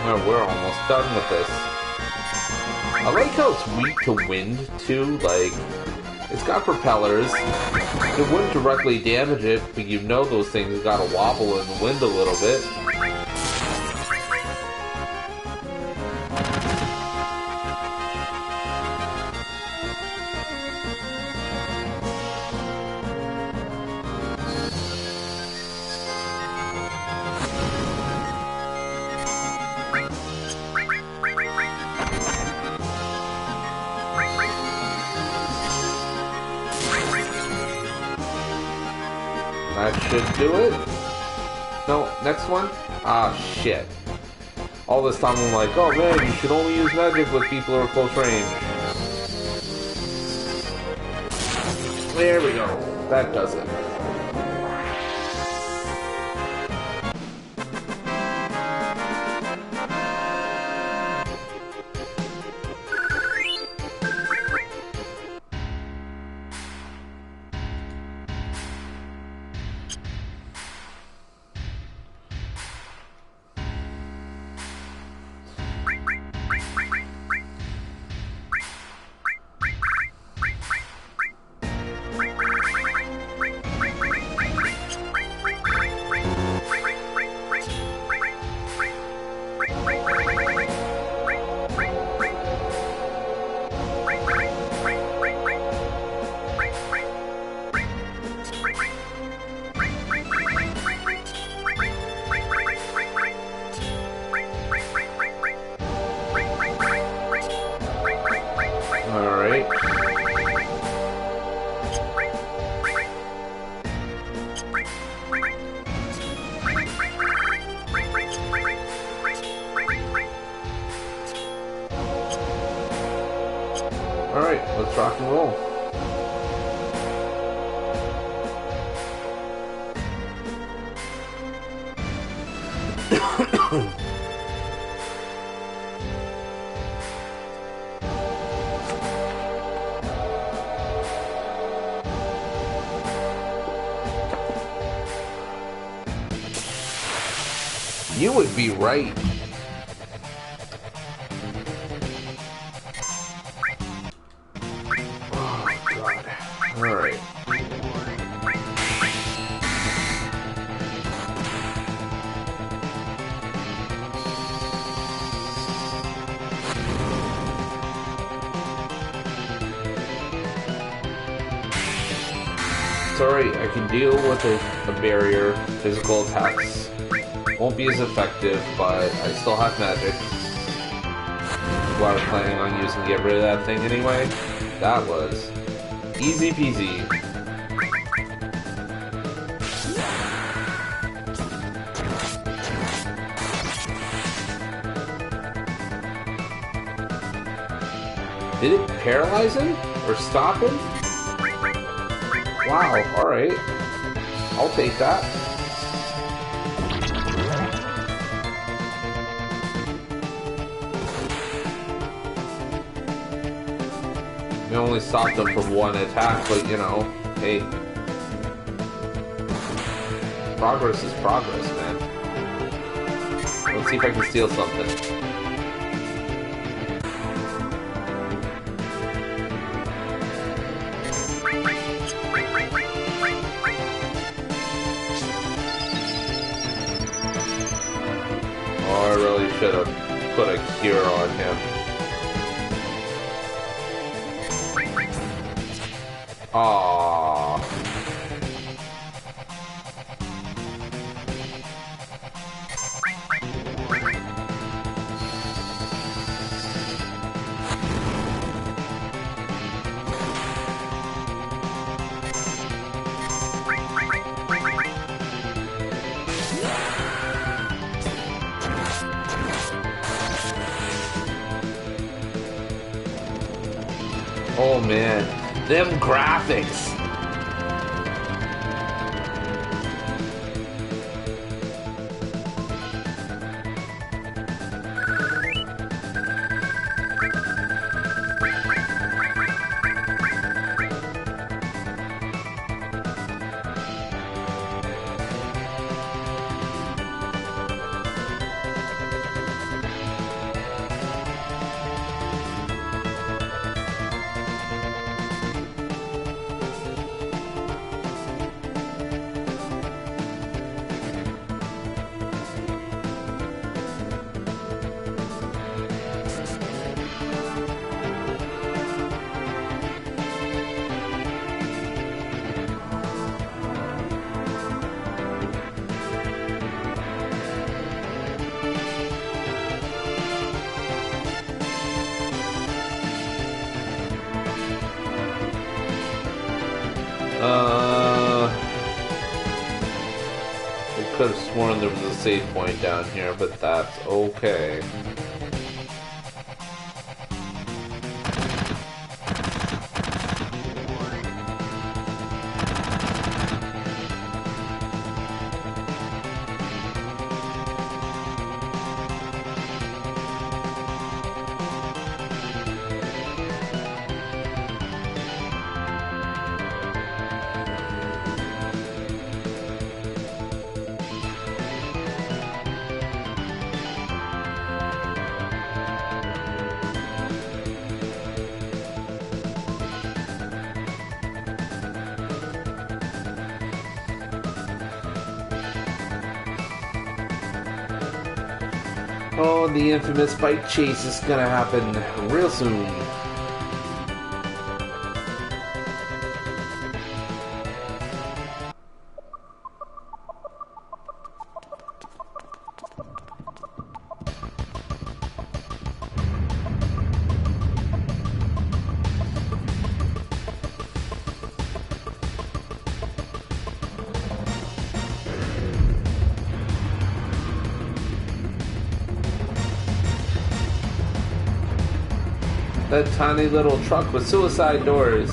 Well, we're almost done with this. I like how it's weak to wind, too. Like, it's got propellers. It wouldn't directly damage it, but you know those things gotta wobble in the wind a little bit. That should do it. No, next one? Ah, shit. All this time I'm like, oh man, you should only use magic with people who are close range. There we go. That does it. Alright, let's rock and roll. You would be right. Alright. Sorry, I can deal with a barrier. Physical attacks won't be as effective, but I still have magic. What I was planning on using to get rid of that thing anyway. That was easy peasy. Did it paralyze him? Or stop him? Wow, alright. I'll take that. It only stopped him from one attack, but you know, hey. Progress is progress, man. Let's see if I can steal something. Oh, I really should have put a cure on him. Aww. Oh man, them graphics! Could have sworn there was a save point down here, but that's okay. Oh, the infamous bike chase is gonna happen real soon. That tiny little truck with suicide doors.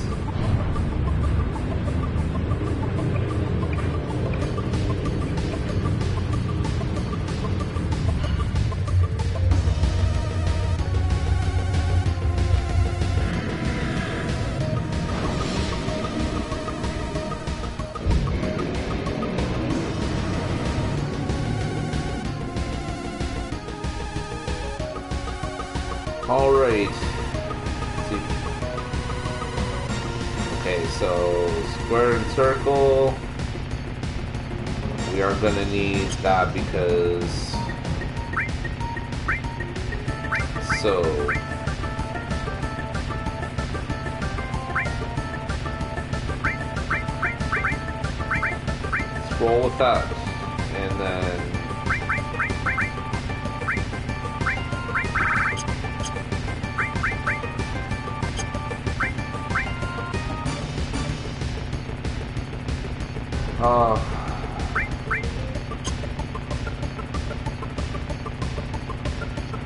All right. Okay, so square and circle. We are gonna need that because so let's roll with that, and then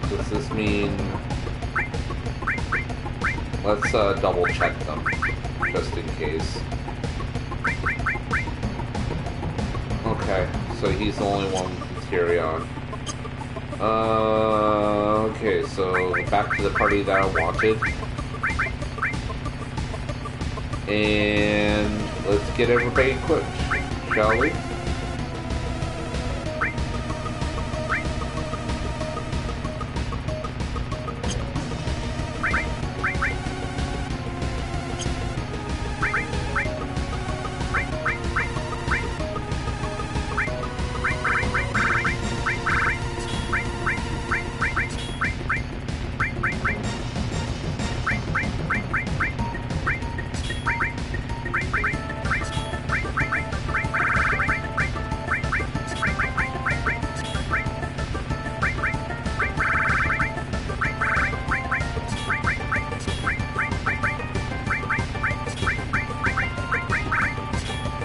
does this mean let's double check them just in case. Okay, so he's the only one who can carry on. Okay, so back to the party that I wanted. And let's get everybody equipped, shall we?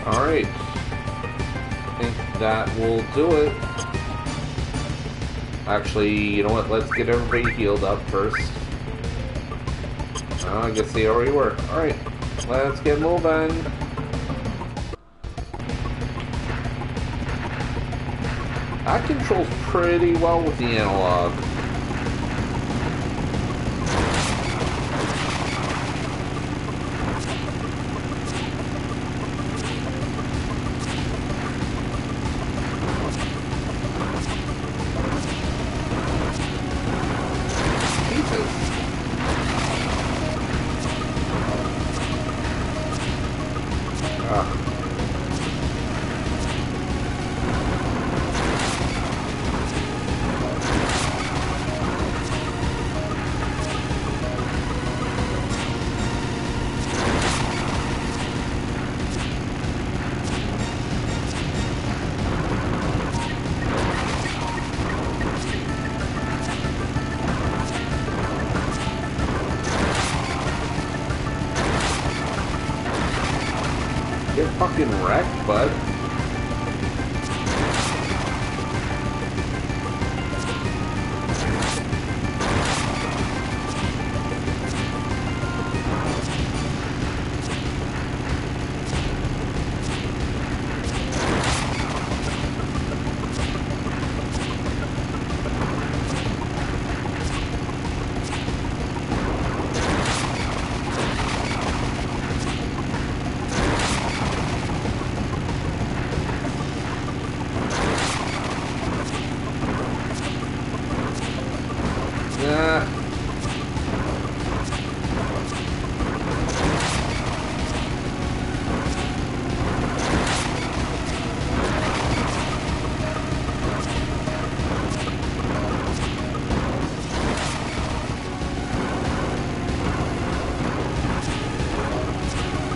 Alright, I think that will do it. Actually, you know what, let's get everybody healed up first. Oh, I guess they already were. Alright, let's get moving. That controls pretty well with the analog. Get fucking wrecked, bud.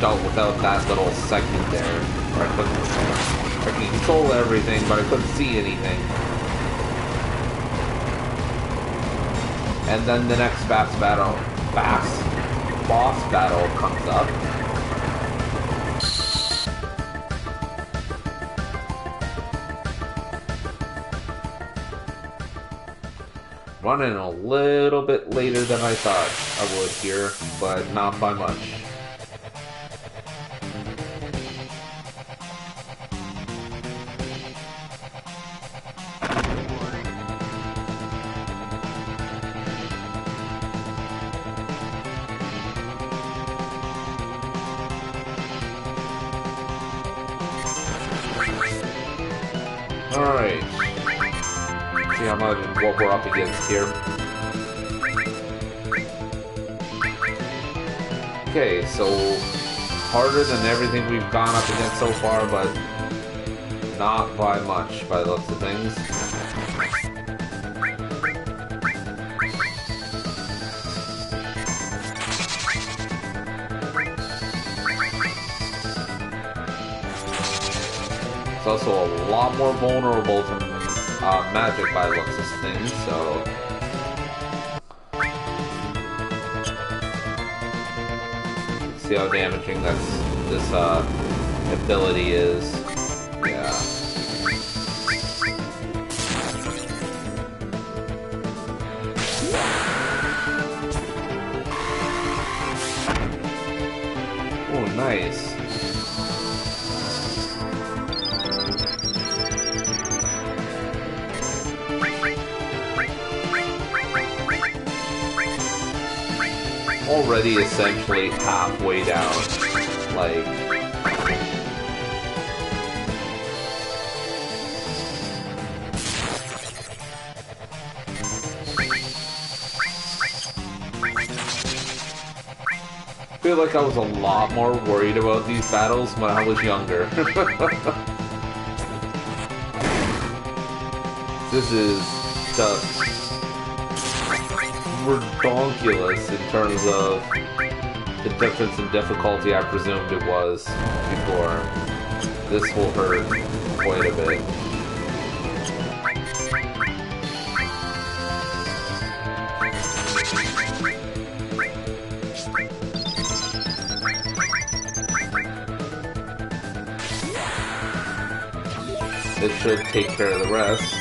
Dealt without that little segment there where I could control everything, but I couldn't see anything. And then the next boss battle comes up. Running a little bit later than I thought I would here, but not by much. Alright. See how much what we're up against here. Okay, so harder than everything we've gone up against so far, but not by much by the looks of things. It's also a lot more vulnerable to magic by the looks of things, so... See how damaging this ability is. Yeah. Oh, nice. Already essentially halfway down, like... I feel like I was a lot more worried about these battles when I was younger. This is just redonkulous in terms of the difference in difficulty I presumed it was before. This will hurt quite a bit. This should take care of the rest.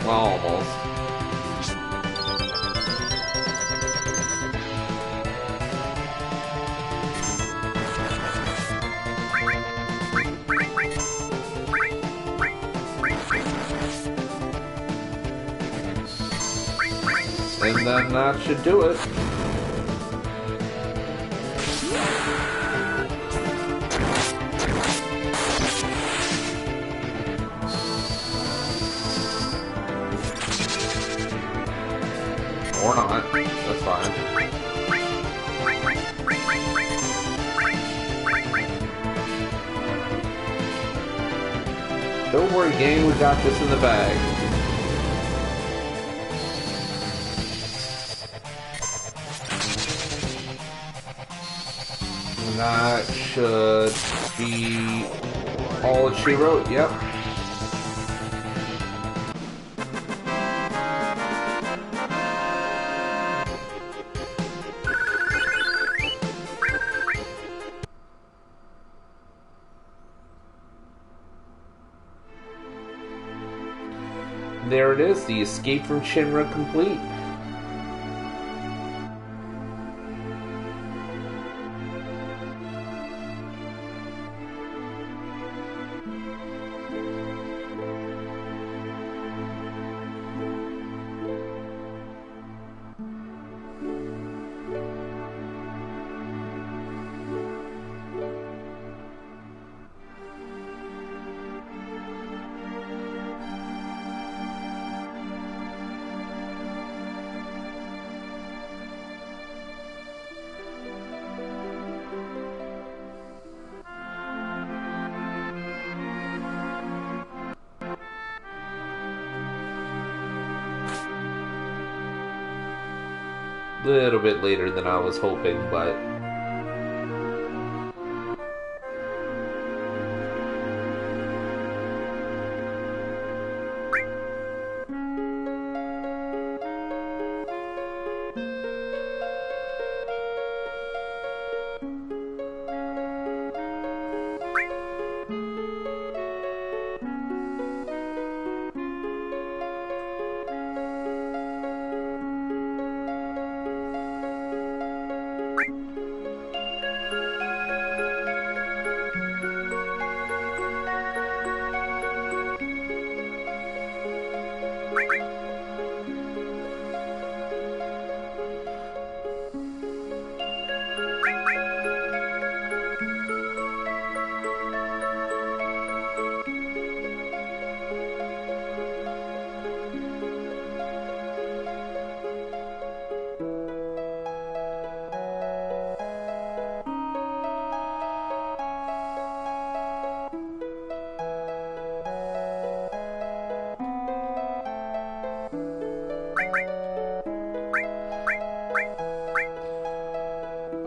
Well, almost. And then that should do it. Or not. That's fine. Don't worry, gang. We got this in the bag. And that should be all that she wrote. Yep. There it is, the escape from Shinra complete. little bit later than I was hoping, but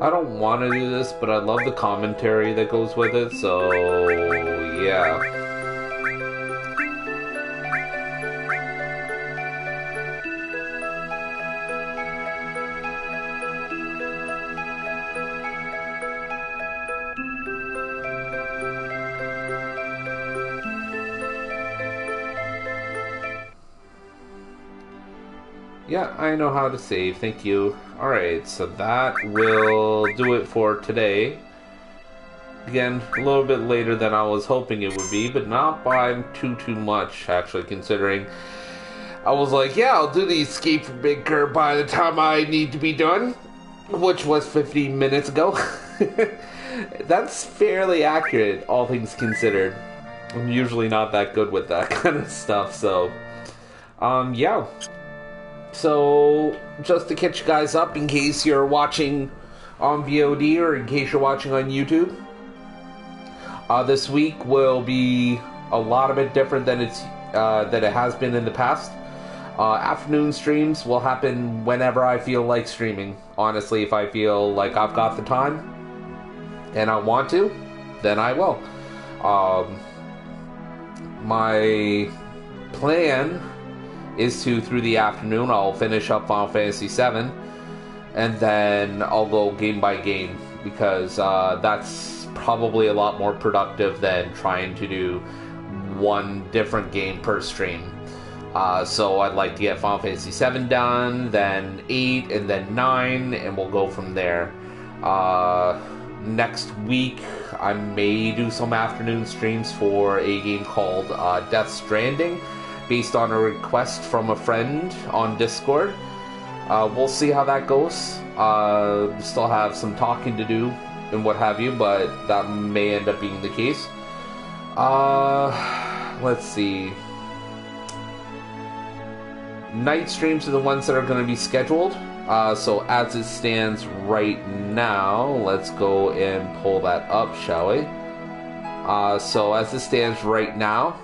I don't want to do this, but I love the commentary that goes with it, so yeah. Yeah, I know how to save, thank you. Alright, so that will do it for today. Again, a little bit later than I was hoping it would be, but not by too much, actually, considering I was like, yeah, I'll do the escape from Midgar by the time I need to be done, which was 15 minutes ago. That's fairly accurate, all things considered. I'm usually not that good with that kind of stuff, so yeah. So, just to catch you guys up, in case you're watching on VOD or in case you're watching on YouTube, this week will be a lot of it different than it has been in the past. Afternoon streams will happen whenever I feel like streaming. Honestly, if I feel like I've got the time and I want to, then I will. My plan is to, through the afternoon, I'll finish up Final Fantasy VII, and then I'll go game by game, because that's probably a lot more productive than trying to do one different game per stream. So I'd like to get Final Fantasy VII done, then 8, and then 9, and we'll go from there. Next week, I may do some afternoon streams for a game called Death Stranding, based on a request from a friend on Discord. We'll see how that goes. Still have some talking to do and what have you, but that may end up being the case. Let's see. Night streams are the ones that are going to be scheduled. So as it stands right now, let's go and pull that up, shall we? So as it stands right now,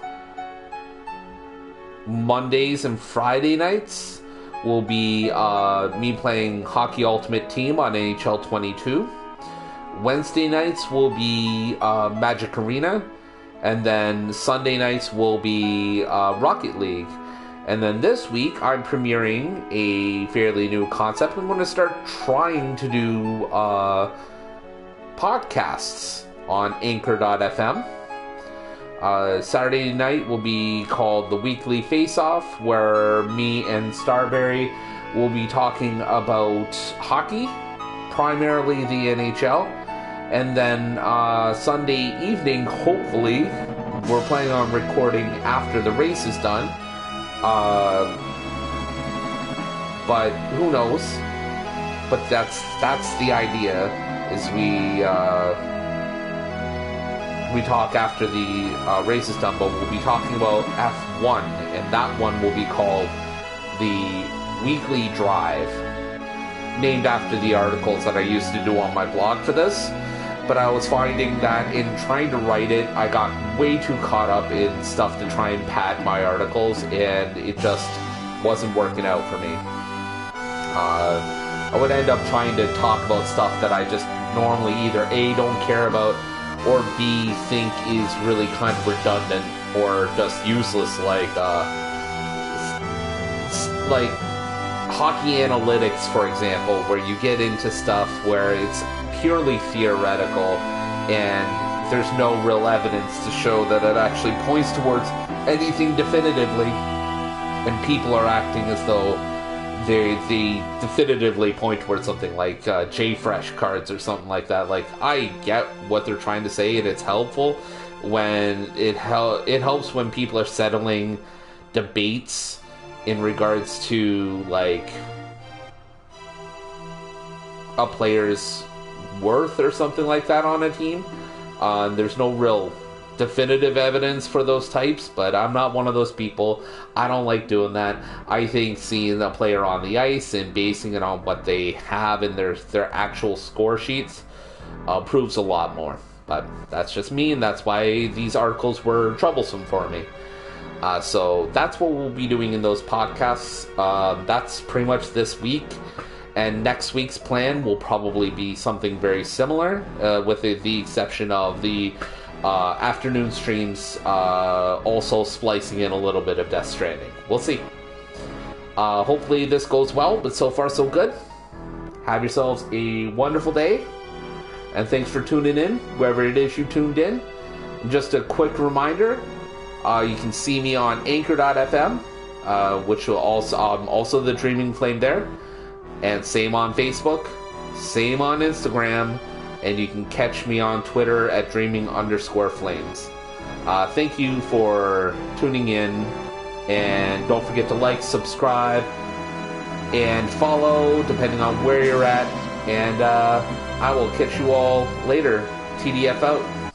Mondays and Friday nights will be me playing Hockey Ultimate Team on NHL 22. Wednesday nights will be Magic Arena. And then Sunday nights will be Rocket League. And then this week, I'm premiering a fairly new concept. I'm going to start trying to do podcasts on Anchor.fm. Saturday night will be called the Weekly Face-Off, where me and Starberry will be talking about hockey, primarily the NHL. And then Sunday evening, hopefully, we're planning on recording after the race is done. But who knows? But that's the idea, is we talk after the race is done, but we'll be talking about F1, and that one will be called the Weekly Drive, named after the articles that I used to do on my blog for this. But I was finding that in trying to write it, I got way too caught up in stuff to try and pad my articles, and it just wasn't working out for me. I would end up trying to talk about stuff that I just normally either A, don't care about, or B, think is really kind of redundant or just useless, like hockey analytics, for example, where you get into stuff where it's purely theoretical and there's no real evidence to show that it actually points towards anything definitively, and people are acting as though they definitively point towards something like JFresh cards or something like that. Like, I get what they're trying to say, and it's helpful when it helps when people are settling debates in regards to, like, a player's worth or something like that on a team. There's no real definitive evidence for those types, but I'm not one of those people. I don't like doing that. I think seeing a player on the ice and basing it on what they have in their actual score sheets proves a lot more. But that's just me, and that's why these articles were troublesome for me. So that's what we'll be doing in those podcasts. That's pretty much this week. And next week's plan will probably be something very similar, with the exception of the afternoon streams also splicing in a little bit of Death Stranding. We'll see. Hopefully this goes well, but so far so good. Have yourselves a wonderful day, and thanks for tuning in, wherever it is you tuned in. Just a quick reminder, you can see me on Anchor.fm, which will also the Dreaming Flame there. And same on Facebook, same on Instagram, and you can catch me on Twitter at dreaming_flames. Thank you for tuning in, and don't forget to like, subscribe, and follow, depending on where you're at, and I will catch you all later. TDF out.